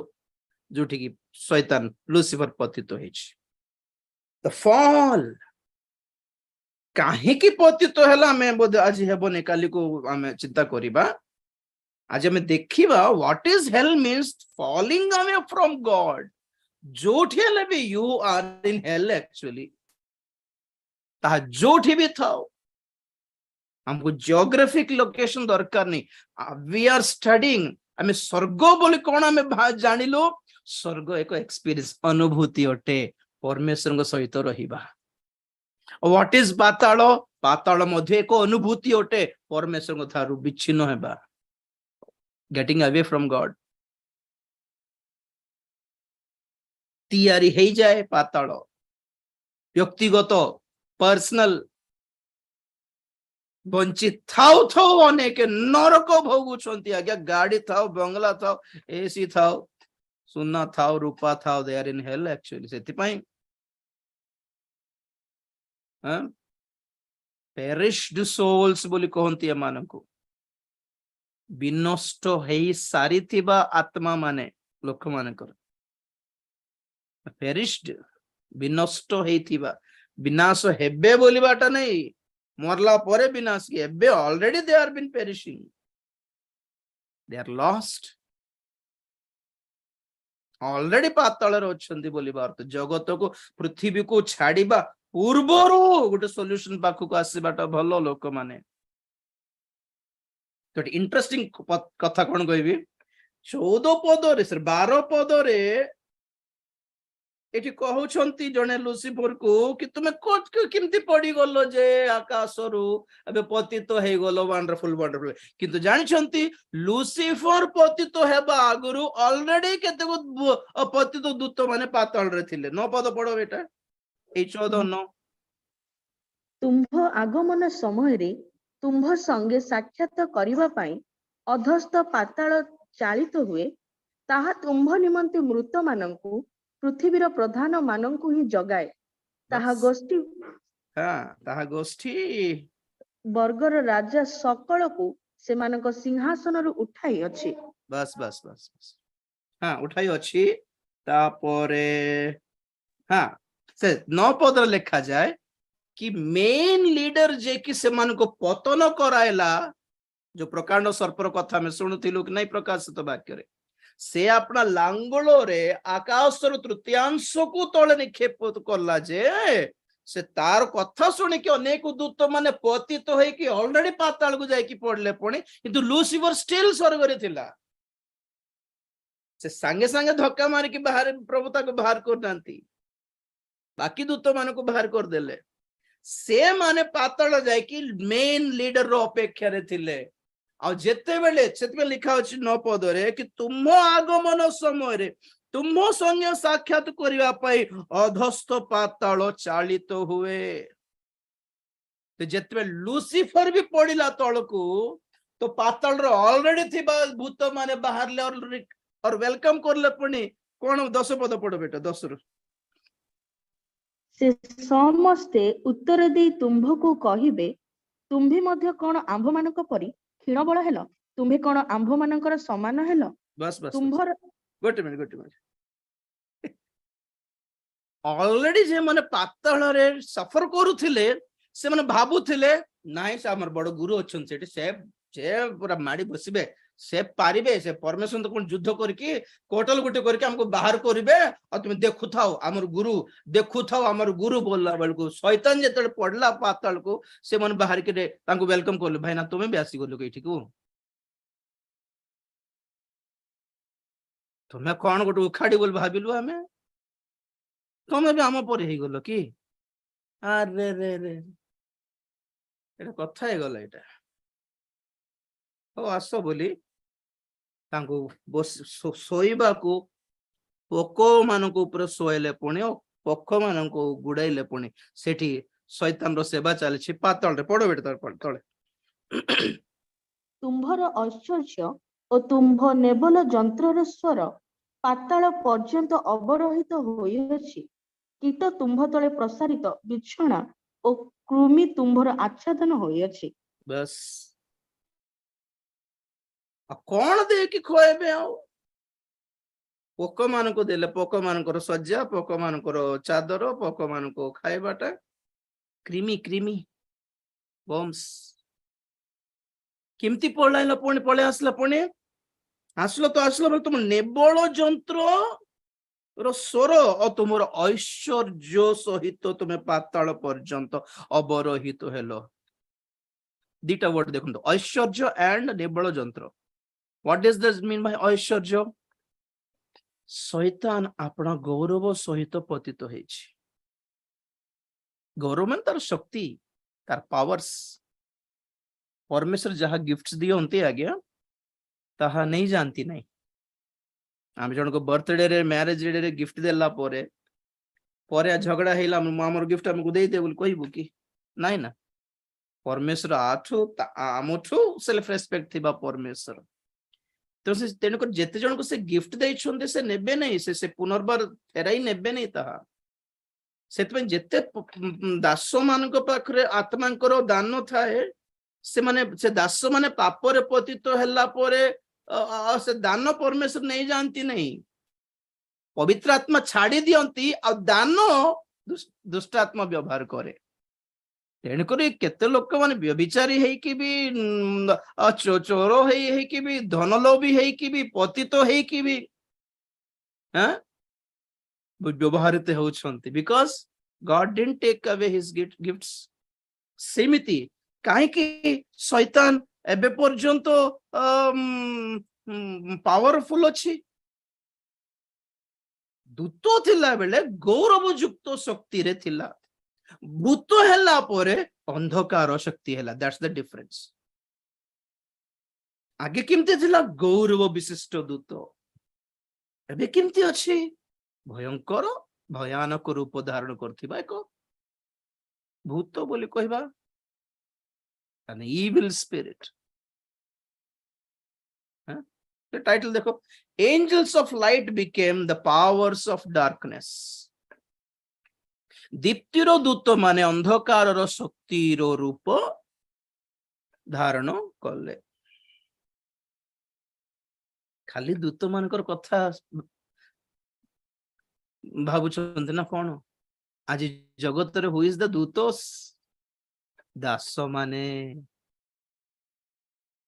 जोठी की शैतान लूसीफर पतित होइछ the fall काहे की पतित हैला मैं बोध आज हेबने काली को हमें चिंता करिबा आज हमें देखिबा what is hell means falling away from God जोठी हेले भी you are in hell actually ता जोठी भी थाओ हमको जियोग्राफिक लोकेशन दरकार नहीं वी आर स्टडीइंग हमें स्वर्ग बोली कोन हमें जानिलो स्वर्ग एक एक्सपीरियंस अनुभूति अटे परमेश्वर सहित रहिबा व्हाट इज पाताल पाताल मध्य एक अनुभूति अटे परमेश्वर थारु विच्छिन्न हेबा getting away from God तैयारी हो जाए पाताल व्यक्तिगत पर्सनल वंचित थाउ थाउ अनेक नरक भोगुछंती आज्ञा गाड़ी थाउ बंगला थाउ एसी थाउ सुना थाउ रूपा थाउ they are in hell actually सेति पई पेरिश्ड सोल्स बोली कहंती एमानकु विनष्ट हेई सारिथिबा आत्मा माने लोक मानकर पेरिश्ड विनष्ट हेइथिबा विनाश हेबे बोलिबाटा नहीं मरला परे विनाश के हेबे already they are been perishing they are lost already पाताल रे अछंती बोलिबा अर्थ जगत को पृथ्वी को छाड़ीबा पूर्वरु गोटे सॉल्यूशन पाखु को आसीबाटा भलो लोक माने तो इंटरेस्टिंग कथा कौन कहबी 14 पदरे 12 पदरे एठी कहउछंती जने लूसीफर को कि तुमे किमती पड़ी गलो जे आकाशरु अबे पतित हे गलो वंडरफुल किंतु जानिछंती लूसीफर पतित हेबा आगुरु ऑलरेडी केते पतित दूत माने पाताल रे थिले 9 पद पड़ो बेटा ए 14 तुम्भ आगमन समय रे तुम्भ संगे साक्षात करिबा पाई अधस्थ पाताल चालित हुए ताहा तुम्भ निमंते मृत मानंकु पृथ्वीर प्रधान मानंकु ही जगाए ताहा गोष्ठी वर्गर राजा सकल को सेमानक सिंहासन रु उठाई अछि बस बस बस बस हाँ उठाई अछि तापरे हाँ से 9 पद लिखा जाए कि मेन लीडर जे कि से मान को पतन करायला जो प्रकांड सर्पर कथा में शुणुथिलु कि नहीं प्रकाशित वाक्य रे से अपना लांगुलो रे आकाश तृतीयांश को तले निक्षेप करला जे से तार कथा सुनि कि अनेक दूत माने पतित होई कि ऑलरेडी पाताल को जाई कि पड़ले पुणी किंतु लूसीफर स्टिल स्वर्ग रे थिला से संगे संगे धक्का मारी कि बाहर प्रभुता को बाहर कर नांती बाकी दूत मान को बाहर कर देले से माने पाताल जाय कि मेन लीडर रो अपेक्षा रे थिले आ जेते बेले सेते लिखा अछि 9 पद रे कि तुम आगमन समय रे तुम संगे साक्षात करिवा पई अधस्थ पाताल चालित हुए तो जेते लूसीफर भी पड़िला तळकू तो पाताल रो ऑलरेडी थिबा भूत माने बाहरले और वेलकम करले पुनी कोन 10 पद पड़ बेटा 10 रु से समस्ते उत्तर दे तुम्भ को कहिबे तुम्भी मध्य कोन आंभ मानक परी क्षीण बळ हेलो तुम्हे कोन आंभ मानकर समान हेलो बस बस तुम्भर गोटे मिनिट ऑलरेडी जे माने पाताल रे सफर करूथिले से माने भाबुथिले नाइ से हमर बड़ गुरु अछन सेठी से पूरा माडी बसिबे से पारिबे से परमेश्वर तो कोन युद्ध करके कोटल गुटे करके हमको बाहर करिबे और तुम देखु थाओ हमर गुरु देखु थाओ हमर गुरु बोलला बेलको शैतान जेतले पड़ला पाताल को से मन बाहर के तांको वेलकम करले भाई ना तुमे भी आसी गलो कइठी को तुमे कोन गुटे उखाड़ी बोल भाबिलु हमें तुमे भी हम पर हे गलो की अरे रे रे एटा कथा हे गला एटा ओ आसो बोली तांको शोइबाकू पोक मानक ऊपर शोइले पुणी पख मानक गुड़ाइले पुणी सेठी शैतान रो सेवा चलछि पातल रे पड़ो बेटे तळे तुम्भर ऐश्वर्य ओ तुम्भ नेबल यंत्रर स्वर पाताल पर्यंत अवरोहित होइअछि कीट तुम्भ तले प्रसारित बिछଣା ओ कृमि तुम्भर आच्छादन होइअछि बस कौन दे कि खोएबे आ पोक मानक देले पोक मानकर सज्जा पोक मानकर चादर पोक मानक खाइबाटा क्रीमी क्रीमी बम्स केमती पळाइला पुणी पळे आसला पुणी आसलो तो आसलो बोले तुम नेबल यंत्र रो स्वर और तुमर ऐश्वर्य सहित तुम्हें पाताल पर्यंत अवरोहित हेलो दीटा वर्ड देखो ऐश्वर्य एंड नेबल यंत्र what does this mean by ऐश्वर्य शैतान अपना गौरव सहित पतित होइछि गौरव मन तार शक्ति तार पावर्स परमेश्वर जहाँ गिफ्ट्स दियंती आज्ञा ताहा नहीं जानती नहीं आम जन को बर्थडे रे मैरेज रे गिफ्ट देला परे परे झगड़ा हेला हमर गिफ्ट हमको दे दे बोल कहबो कि नहीं ना परमेश्वर आठो आमठो सेल्फ रेस्पेक्ट थिबा परमेश्वर तो से तेन को जेते जन को से गिफ्ट दे छंदे से नेबे नहीं से पुनर्बार फेराई नेबे नहीं ताहा सेतमे जेते दास मान को पाखरे आत्मांकर दान थाए से माने से दास माने पाप रे पतित हेला परे से दान परमेश्वर नहीं जानती नहीं पवित्र आत्मा छाड़ी दियंती आ दान दुष्ट आत्मा व्यवहार करे तेणुक केते लोक माने व्यभिचारी है कि भी चोर है कि भी धनलोभी है कि भी पतित है कि भी व्यवहारित होउछंती because God didn't take away his gifts सेमिति काहे कि शैतान एबे पर्यंत पावरफुल अछि दूत थिला बेले गौरव युक्त शक्ति रे थिला भूत हेला परे अंधकार शक्ति हेला दैट्स द डिफरेंस आगे किमते थिला गौरव विशिष्ट दूत एबे किमते अछि भयंकर भयानक रूप धारण करथिबा एको भूत बोली कहबा an evil spirit the title देखो angels of light became the powers of darkness दीप्तिर दूत माने अंधकार रो शक्ति रो रूप धारण कले खाली दूत मानकर कथा भाबुछन्ते ना कोन आज जगत रे हु इज द दूतोस दास माने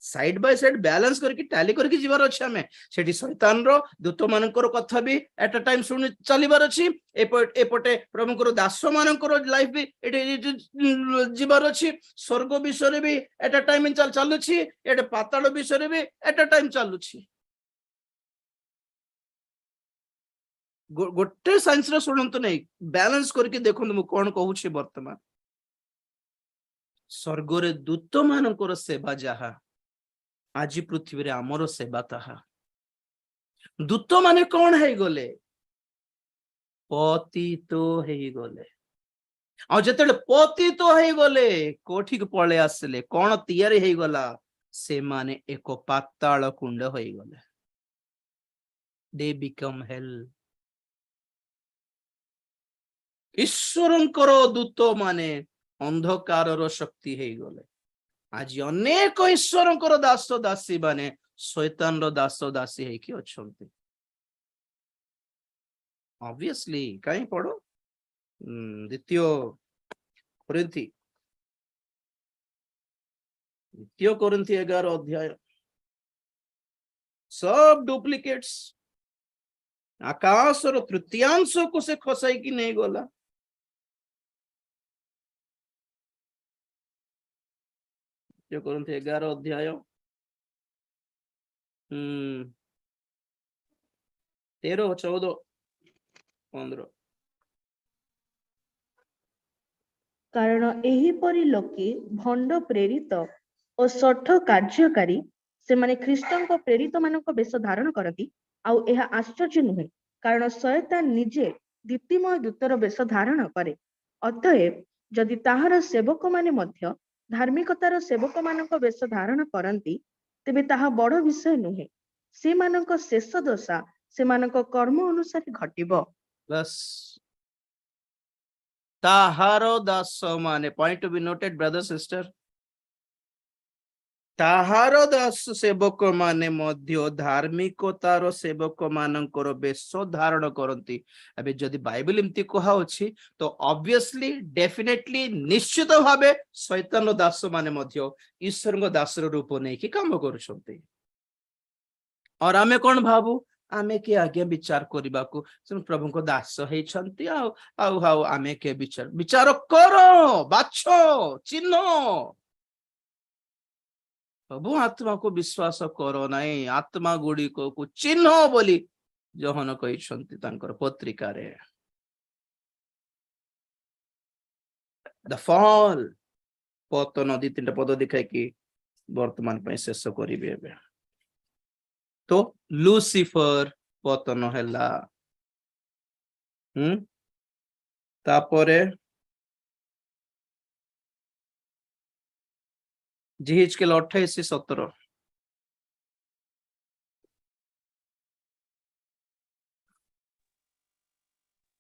साइड बाय साइड बैलेंस करके टैली करके जीवार अछि हमें सेठी शैतान रो दूत मानकर कथा भी एट अ टाइम सुनि चलीबार अछि एपटे प्रभुकर दास मानकर लाइफ भी एटे जीवार अछि स्वर्ग विषय भी एट अ टाइम चालु छी एटे पाताल विषय भी एट अ टाइम चालु छी गोटे साइंस रो सुनंतु नहीं बैलेंस करके देखो मु कोन कहू छी वर्तमान स्वर्ग रे दूत मानकर सेवा जहा आज पृथ्वी रे आमर सेवा ताहा दूत माने कौन है गले पतित है गले आ जतले पतित है गले कोठी को पळे आसले कोन तयारी है गला से माने एको पाताल कुंड है गले दे बिकम हेल ईश्वरंकर दूत माने अंधकार रो शक्ति है गले आज अनेक ईश्वरंकर दास दासी माने शैतान रो दास दासी है कि अछंती ऑब्वियसली काई पढ़ो द्वितीय कोरिन्थी 11 अध्याय सब डुप्लिकेट्स आकाश और तृतीयांश को से खसाई की नहीं गला। जो करते 11 अध्याय 13 14 15 କାରଣ ଏହିପରି ଲୋକେ ଭଣ୍ଡ ପ୍ରେରିତ ଓ ଶଠ କାର୍ଯ୍ୟକାରୀ ସେମାନେ ଖ୍ରୀଷ୍ଟଙ୍କ ପ୍ରେରିତ ମାନଙ୍କ ବେଶ ଧାରଣ କରନ୍ତି। ଆଉ ଏହା ଆଶ୍ଚର୍ଯ୍ୟ ନୁହେଁ, କାରଣ ଶୟତାନ ନିଜେ ଦୀପ୍ତିମୟ ଦୂତର ବେଶ ଧାରଣ କରେ। ଅତଏବ ଯଦି ତାହାର ସେବକମାନେ ମଧ୍ୟ ଧାର୍ମିକତାର ସେବକମାନଙ୍କ ବେଶ ଧାରଣ କରନ୍ତି, ତେବେ ତାହା ବଡ଼ ବିଷୟ ନୁହେଁ। ସେମାନଙ୍କ ଶେଷ ଦଶା ସେମାନଙ୍କ କର୍ମ ଅନୁସାରେ ଘଟିବ। बस ताहारो दास माने point to be noted brother sister ताहारो दास सेवक माने मध्य धार्मिकतार सेवक मानकर बेश धारण करती। अबे जदि बाइबल एमती कहा अछि तो ऑब्वियसली डेफिनेटली निश्चित भावे शैतान दास माने मध्य ईश्वर दासर रूप नहीं कि काम करुछंती। और आमे कोन भाबू आमे के आगे विचार करबा को प्रभु को दास हेछंती आउ आमे के विचार करो बाछो चिन्ह प्रभु आत्मा को विश्वास करो नहीं आत्मा गुड़ी को चिन्ह बोली जोहन कहते पत्रिका रे द फॉल पतन 2-3 पद दिखाई कि वर्तमान पे शेष करिवे एबे तो लूसीफर पतन हैला तापरे जिहिजकेल 28-17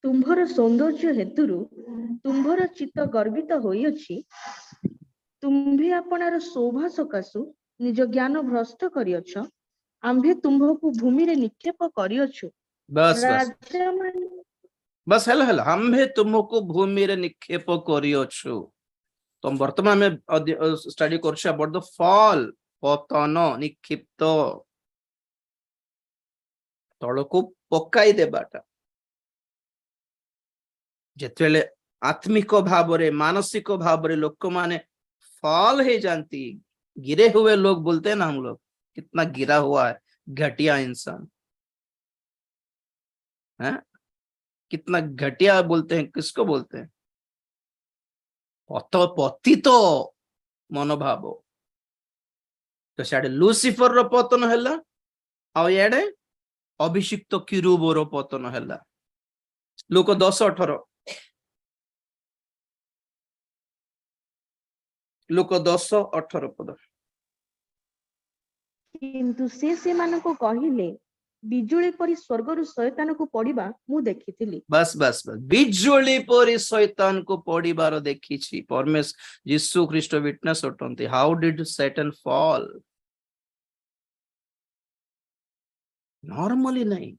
तुम्भर सौंदर्य हेतुरु तुम्भर चित्त गर्वित होइअछि तुम्भे आपणार शोभा सकाशु निज ज्ञान भ्रष्ट करिअछ आम्भे तुम्भकु भूमि रे निक्षेप करिअछु बस हेला आम्भे तुमको भूमि रे निक्षेप करिअछु। तो वर्तमान में स्टडी कर द फॉल पतन निक्षिप्त तलको पकाई देबाटा जेतेले आत्मिक भाव रे मानसिक भाव रे लोक माने फॉल हे जानती गिरे हुए लोग बोलते हैं ना हम लोग कितना गिरा हुआ है घटिया इंसान है कितना घटिया बोलते हैं किसको बोलते हैं पतित मनोभाव तो सियाडे लूसीफर रो पतन हैला आ याडे अभिषिक्त किरूबोर पतन हैला। लोक 10-18 लोक 10-18 पद किंतु से मानको कहिले बिजुली परि स्वर्गरु शैतान को पड़िबा मु देखिथिली। बस बिजुली परि शैतान को पड़िबार देखिछि परमेश्वर यीशु ख्रीष्ट विटनेस अटंती। How did Satan fall normally नहीं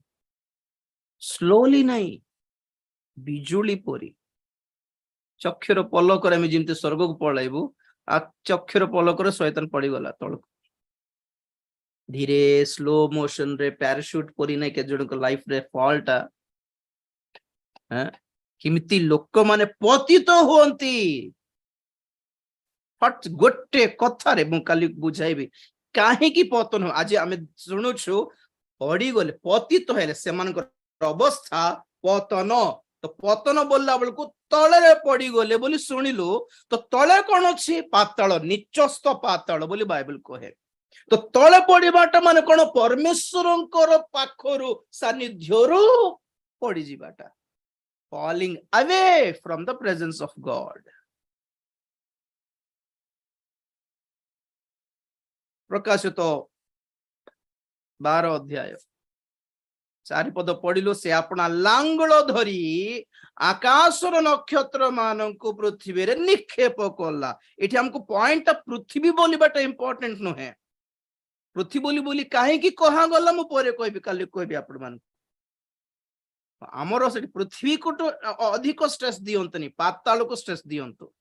स्लोली नहीं बिजुली परि चक्षुर पलकर आम जमी स्वर्ग को पलैबू आ चक्षुर पलकर शैतान पड़गला तलक धीरे स्लो मोशन रे पैराशूट परी नहीं के जन लाइफ रे फॉल्टा किमिति लोक माने पतित होंती फट गोटे कथा रे मु काली बुझाइबी काहे की पतन हो। आज आमे सुनुछु पड़ी गले पतित हेले सेमानकर अवस्था पतन तो पतन बोलला बेलको तळे पड़ी गले बोली सुनिलु तो तळे कोन अछि पाताल निचस्थ पाताल बोली बाइबल कहे तो तळे पड़ीबाटा माने कोन परमेश्वरंकर पाखरु सानिध्यरु पड़ी जीवाटा falling away from the presence of God। प्रकाशित 12 अध्याय 4 पद पढ़िलु से अपना लांगल धरी आकाशर नक्षत्र मानक पृथ्वी रे निक्षेप कला। एठी हमको पॉइंट पृथ्वी बोलीबाटा इंपोर्टेंट नुहे पृथ्वी बोली काहे की कहा गला मु परे कहबी काली कहबी आपण मान आमर से पृथ्वी को तो अधिक स्ट्रेस दियंतनी पाताल को स्ट्रेस दियंतु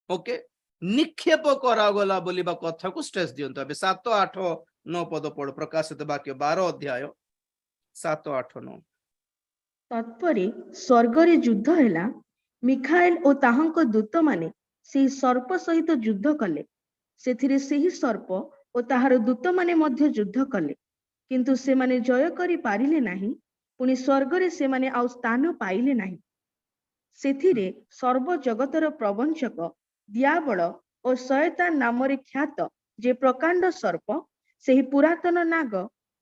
ओके निक्षेप करा गला बोलिबा कथा को स्ट्रेस दियंतु। अबे 7-8 9 ପଦ ପଢ। ପ୍ରକାଶିତ ବାକ୍ୟ 12 ଅଧ୍ୟାୟ 7, 8, 9। ତତ୍ପରେ ସ୍ୱର୍ଗରେ ଯୁଦ୍ଧ ହେଲା। ମିଖାଏଲ ଓ ତାହାଙ୍କ ଦୂତମାନେ ସେହି ସର୍ପ ସହିତ ଯୁଦ୍ଧ କଲେ। ସେଥିରେ ସେହି ସର୍ପ ଓ ତାହାର ଦୂତମାନେ ମଧ୍ୟ ଯୁଦ୍ଧ କଲେ, କିନ୍ତୁ ସେମାନେ ଜୟ କରି ପାରିଲେ ନାହିଁ। ପୁଣି ସ୍ୱର୍ଗରେ ସେମାନେ ଆଉ ସ୍ଥାନ ପାଇଲେ ନାହିଁ। ସେଥିରେ ସର୍ବ ଜଗତର ପ୍ରବଞ୍ଚକ ଦିଆବଳ ଓ ଶୟତାନ ନାମରେ ଖ୍ୟାତ ଯେ ପ୍ରକାଣ୍ଡ ସର୍ପ, ସେହି ପୁରାତନ ନାଗ,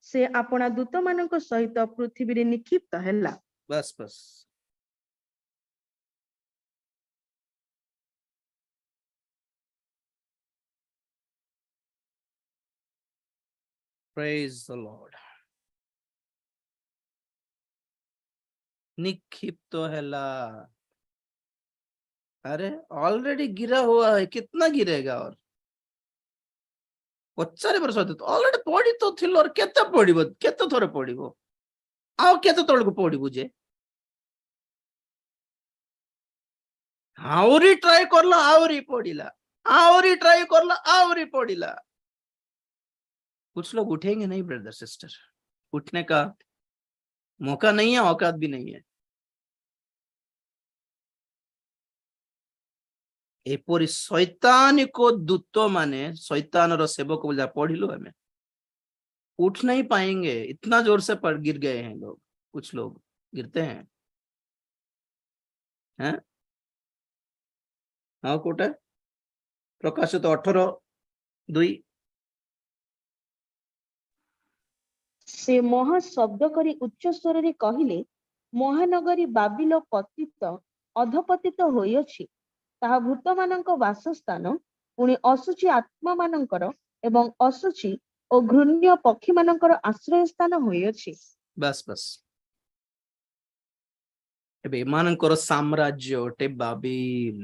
ସେ ଆପଣା ଦୂତମାନଙ୍କ ସହିତ ପୃଥିବୀରେ ନିକ୍ଷିପ୍ତ ହେଲା। बस बस। Praise the Lord। निक्षिप्त हैला। अरे ऑलरेडी गिरा हुआ है, कितना गिरेगा? और पचारे वर्ष ऑलरेडी पड़ी तो थिल, और केते पड़िबो, केते थोरे पड़िबो, आउ केते तळको पड़िबो जे? आउरी ट्राई करला, आउरी पड़िला, आउरी ट्राई करला, आउरी पड़िला। कुछ लोग उठेंगे नहीं ब्रदर सिस्टर, उठने का मौका नहीं है, औकात भी नहीं है। एपरी शैतानिक दूत माने शैतान रो सेवक बोला पढ़िलु हमें, उठ नहीं पाएंगे, इतना जोर से पड़ गिर गए हैं लोग। कुछ लोग गिरते हैं, हैं? हाँ कोटे प्रकाशित 18:2। ସେ ମହା ଶବ୍ଦ କରି ଉଚ୍ଚ ସ୍ୱରରେ କହିଲେ, ମହାନଗରୀ ବାବିଲ ପତିତ ଅଧପତିତ ହୋଇଅଛି, ତାହା ଭୂତମାନଙ୍କ ବାସସ୍ଥାନ, ପୁଣି ଅଶୁଚି ଆତ୍ମାମାନଙ୍କର ଏବଂ ଅଶୁଚି ଓ ଘୃଣ୍ୟ ପକ୍ଷୀମାନଙ୍କର ଆଶ୍ରୟ ସ୍ଥାନ ହୋଇଅଛି। बस बस। एबे एमानकर साम्राज्य ओटे बाबिल।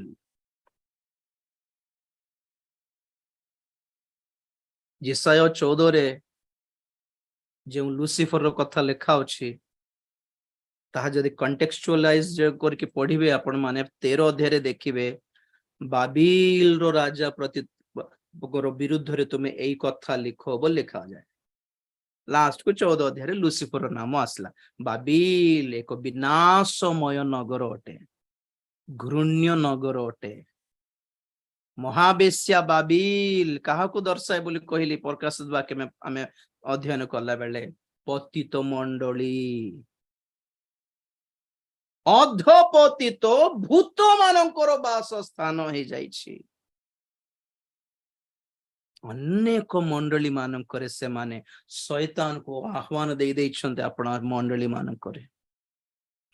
जिसाया 14 रे जो लुसिफर रो कथा लिखा अछि, ताहा जदि कॉन्टेक्चुअलाइज करके पढ़िबे आपण माने 13 अध्याय रे देखिबे, बाबिल रो राजा प्रति विरुद्ध रे तुमे एई कथा लिखो बोल लिखा जाए। लास्ट को 14 अध्याय रे लुसिफर नाम आसला। बाबिल एक विनाशमय नगर अटे, घृण्य नगर अटे, महावेश्या बाबिल। कहा को दर्शाए बोली कहली प्रकाशित वाक्य में आमे अध्ययन कला बेले, पतित मंडली, अधपतित भूत मानकर वासस्थान हो जाइछि। अनेक मंडली मानकर से माने शैतान को आह्वान दे दैछन्ते अपना मंडली मानकर,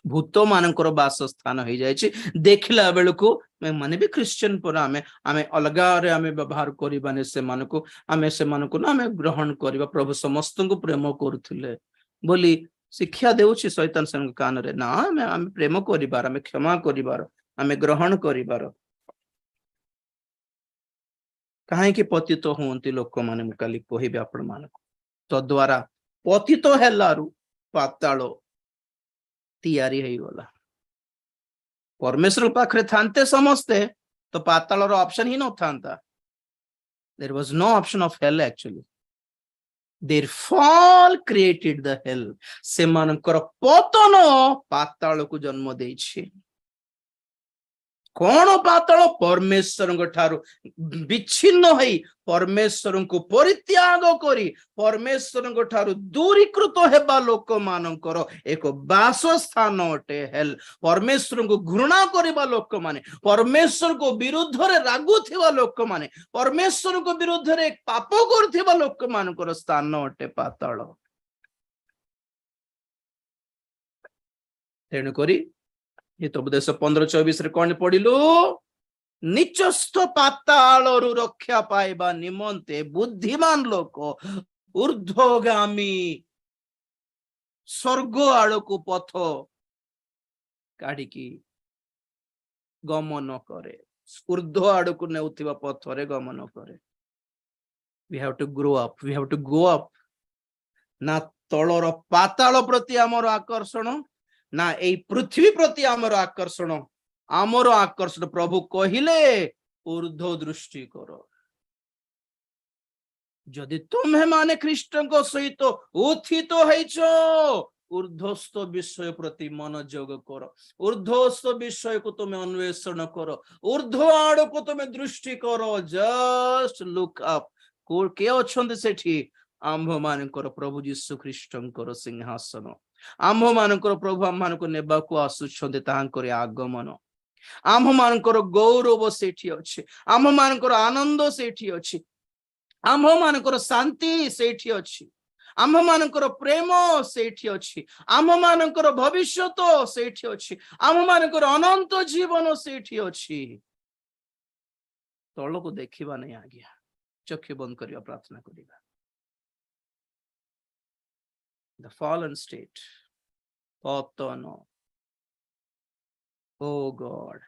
भूत मानकर वासस्थान हो जाइछि। देखिला बेलको माने भी क्रिश्चियन पर आमे आमे अलगा रे आमे व्यवहार करिबाने, से मानको आमे से मानको ना आमे ग्रहण करिबा। प्रभु समस्त को प्रेम करथिले बोली शिक्षा देउछि शैतान संग कान रे ना, आमे प्रेम करिबार, आमे क्षमा करिबार, आमे ग्रहण करिबार। कहीं कि पतित होती लोक माने मुकाली कहबे आपण मानको, तो द्वारा पतित हेलारु पाताल तैयारी हेई गला। परमेश्वर पाखरे थांते समस्ते तो पाताल रो ऑप्शन ही न थांता। There was no option of hell actually. Their fall created the hell. से मानकर पतन पाताल को जन्म देछि। कौन पाताल? परमेश्वर ठारू विच्छिन्न होई, परमेश्वर को परित्याग करी, परमेश्वर ठारू दूरीकृत हेबा लोक मानकर एक वासस्थान अटे हेल। परमेश्वर को घृणा करिबा लोक माने, परमेश्वर को विरुद्ध रे रागुथिबा लोक माने, परमेश्वर को विरुद्ध रे पाप करथिबा लोक मानकर स्थान अटे पाताल। तेणु करी ये तो उपदेश 15:24 रे कौन पढ़िलु? निचस्थ पातालरु रक्षा पाइबा निमंते बुद्धिमान लोक ऊर्ध्वगामी स्वर्ग आड़को पथ काढ़िकी गमन करे, ऊर्ध्व आड़को नेउथिबा पथरे गमन करे। We have to grow up, we have to go up। ना तलर पाताल प्रति आमर आकर्षण, ना ए पृथ्वी प्रति आमर आकर्षण। आमर आकर्षण प्रभु कहिले ऊर्ध्व दृष्टि कर। ଯଦି ତୁମେ ମାନେ ଖ୍ରୀଷ୍ଟଙ୍କ ସହିତ ଉତ୍ଥିତ ହେଇଛ, ঊর্ধ্বস্থ ବିଷୟ ପ୍ରତି ମନୋଯୋଗ କର, ঊର୍ଧ୍ୱସ୍ଥ ବିଷୟକୁ ତୁମେ ଅନ୍ୱେଷଣ କର, ଊର୍ଧ୍ୱ ଆଡକୁ ତୁମେ ଦୃଷ୍ଟି କର। Just look up. କିଏ ଅଛନ୍ତି ସେଠି? ଆମ୍ଭ ମାନଙ୍କର ପ୍ରଭୁ ଯୀଶୁ ଖ୍ରୀଷ୍ଟଙ୍କର ସିଂହାସନ। ଆମ୍ଭ ମାନଙ୍କର ପ୍ରଭୁ ଆମମାନଙ୍କୁ ନେବାକୁ ଆସୁଛନ୍ତି, ତାହାଙ୍କର ଆଗମନ। ଆମ୍ଭ ମାନଙ୍କର ଗୌରବ ସେଇଠି ଅଛି, ଆମ୍ଭ ମାନଙ୍କର ଆନନ୍ଦ ସେଇଠି ଅଛି, ଆମ୍ଭ ମାନଙ୍କର ଶାନ୍ତି ସେଇଠି ଅଛି, ଆମ୍ଭ ମାନଙ୍କର ପ୍ରେମ ସେଇଠି ଅଛି, ଆମ୍ଭ ମାନଙ୍କର ଭବିଷ୍ୟତ ସେଇଠି ଅଛି, ଆମ୍ଭ ମାନଙ୍କର ଅନନ୍ତ ଜୀବନ ସେଇଠି ଅଛି। ତଳକୁ ଦେଖିବା ନାହିଁ ଆଜ୍ଞା, ଚକ୍ଷୁ ବନ୍ଦ କରିବା, ପ୍ରାର୍ଥନା କରିବା। The fallen state, ପତନ। ଓ ଗଡ୍,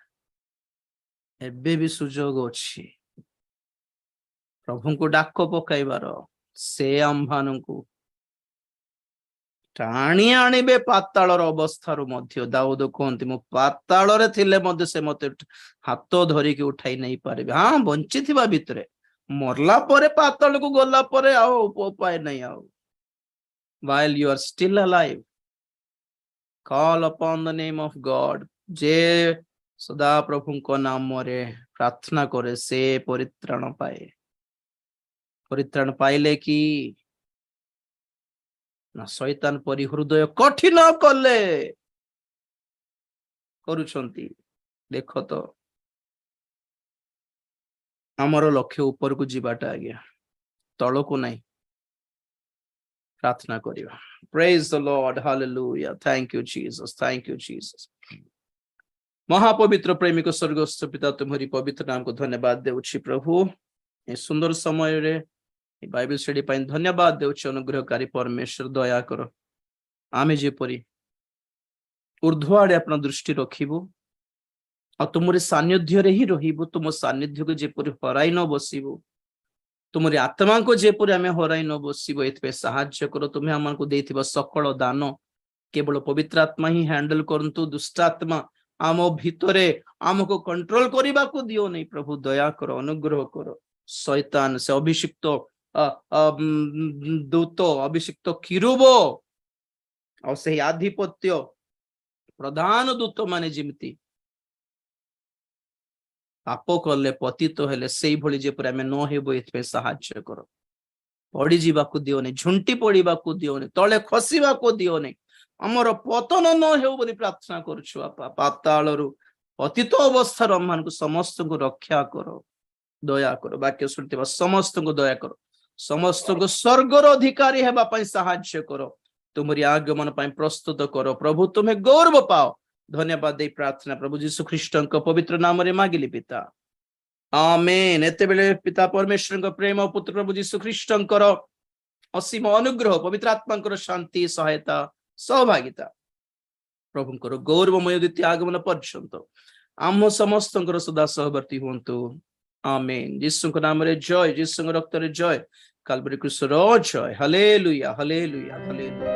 ଏବେ ବି ସୁଯୋଗ ଅଛି ପ୍ରଭୁଙ୍କୁ ଡାକ ପକାଇବାର। ସେ ଆମ୍ଭମାନଙ୍କୁ ଟାଣି ଆଣିବେ ପାତାଳର ଅବସ୍ଥାରୁ ମଧ୍ୟ। ଦାଉଦ କୁହନ୍ତି, ମୁଁ ପାତାଳରେ ଥିଲେ ମଧ୍ୟ ସେ ମତେ ହାତ ଧରିକି ଉଠାଇ ନେଇ ପାରିବେ। ହଁ, ବଞ୍ଚିଥିବା ଭିତରେ, ମରଲା ପରେ ପାତାଳକୁ ଗଲା ପରେ ଆଉ ଉପାୟ ନାହିଁ ଆଉ। While you are still alive, call upon the name of God. ଯେ ସଦା ପ୍ରଭୁଙ୍କ ନାମରେ ପ୍ରାର୍ଥନା କରେ, ସେ ପରିତ୍ରାଣ ପାଏ। ପରିତ୍ରାଣ ପାଇଲେ କି ନା ଶୈତାନ ପରି ହୃଦୟ କଠିନ କଲେ କରୁଛନ୍ତି। ଦେଖ ତ, ଆମର ଲକ୍ଷ୍ୟ ଉପରକୁ ଯିବାଟା ଆଜ୍ଞା, ତଳକୁ ନାହିଁ। ପ୍ରାର୍ଥନା କରିବା। Praise the Lord, hallelujah, thank you Jesus, thank you Jesus। ମହାପବିତ୍ର ପ୍ରେମିକ ସ୍ୱର୍ଗସ୍ଥ ପିତା, ତୁମରି ପବିତ୍ର ନାମକୁ ଧନ୍ୟବାଦ ଦେଉଛି ପ୍ରଭୁ। ଏ ସୁନ୍ଦର ସମୟରେ ଏ ବାଇବେଲ ଷ୍ଟଡି ପାଇଁ ଧନ୍ୟବାଦ ଦେଉଛି। ଅନୁଗ୍ରହକାରୀ ପରମେଶ୍ୱର, ଦୟା କର, ଆମେ ଯେପରି ଊର୍ଧ୍ୱ ଆଡେ ଆପଣ ଦୃଷ୍ଟି ରଖିବୁ ଆଉ ତୁମରି ସାନ୍ନିଧ୍ୟରେ ହିଁ ରହିବୁ, ତୁମ ସାନ୍ନିଧ୍ୟକୁ ଯେପରି ହରାଇ ନ ବସିବୁ, ତୁମରି ଆତ୍ମାଙ୍କୁ ଯେପରି ଆମେ ହରାଇ ନ ବସିବୁ, ଏଥିପାଇଁ ସାହାଯ୍ୟ କର। ତୁମେ ଆମକୁ ଦେଇଥିବା ସକଳ ଦାନ କେବଳ ପବିତ୍ର ଆତ୍ମା ହିଁ ହ୍ୟାଣ୍ଡେଲ କରନ୍ତୁ। ଦୁଷ୍ଟାତ୍ମା ଆମ ଭିତରେ ଆମକୁ କଣ୍ଟ୍ରୋଲ କରିବାକୁ ଦିଅ ନାହିଁ ପ୍ରଭୁ, ଦୟା କର, ଅନୁଗ୍ରହ କର। ଶୈତାନ, ସେ ଅଭିଷିକ୍ତ ଦୂତ, ଅଭିଷିକ୍ତ କିରୁବ ଆଉ ସେହି ଆଧିପତ୍ୟ ପ୍ରଧାନ ଦୂତ ମାନେ ଯେମିତି ପାପ କଲେ, ପତିତ ହେଲେ, ସେଇଭଳି ଯେପରି ଆମେ ନ ହେବୁ, ଏଥିପାଇଁ ସାହାଯ୍ୟ କର। ପଡିଯିବାକୁ ଦିଅନି, ଝୁଣ୍ଟି ପଡିବାକୁ ଦିଅନି, ତଳେ ଖସିବାକୁ ଦିଅନି, ଆମର ପତନ ନ ହେଉ ବୋଲି ପ୍ରାର୍ଥନା କରୁଛୁ ବାପା। ପାତାଳରୁ, ପତିତ ଅବସ୍ଥାରୁ ଆମମାନଙ୍କୁ ସମସ୍ତଙ୍କୁ ରକ୍ଷା କର, ଦୟା କର। ବାକ୍ୟ ଶୁଣିଥିବା ସମସ୍ତଙ୍କୁ ଦୟା କର, ସମସ୍ତଙ୍କୁ ସ୍ୱର୍ଗର ଅଧିକାରୀ ହେବା ପାଇଁ ସାହାଯ୍ୟ କର। ତୁମରି ଆଗମନ ପାଇଁ ପ୍ରସ୍ତୁତ କର ପ୍ରଭୁ, ତୁମେ ଗୌରବ ପାଅ। ଧନ୍ୟବାଦ ଦେଇ ପ୍ରାର୍ଥନା ପ୍ରଭୁ ଯୀଶୁ ଖ୍ରୀଷ୍ଟଙ୍କ ପବିତ୍ର ନାମରେ ମାଗିଲି ପିତା, ଆମେନ୍। ଏତେବେଳେ ପିତା ପରମେଶ୍ୱରଙ୍କ ପ୍ରେମ, ପୁତ୍ର ପ୍ରଭୁ ଯୀଶୁ ଖ୍ରୀଷ୍ଟଙ୍କର ଅସୀମ ଅନୁଗ୍ରହ, ପବିତ୍ର ଆତ୍ମାଙ୍କର ଶାନ୍ତି, ସହାୟତା, ସହଭାଗିତା, ପ୍ରଭୁଙ୍କର ଗୌରବମୟ ଦ୍ୱିତୀୟ ଆଗମନ ପର୍ଯ୍ୟନ୍ତ ଆମ ସମସ୍ତଙ୍କର ସଦା ସହବର୍ତ୍ତୀ ହୁଅନ୍ତୁ। ଆମେନ୍। ଯୀଶୁଙ୍କ ନାମରେ ଜୟ, ଯୀଶୁଙ୍କ ରକ୍ତରେ ଜୟ, କାଲବରୀ କ୍ରୁସର ଜୟ। ହାଲେଲୁୟା, ହାଲେଲୁୟା, ହାଲେଲୁୟା।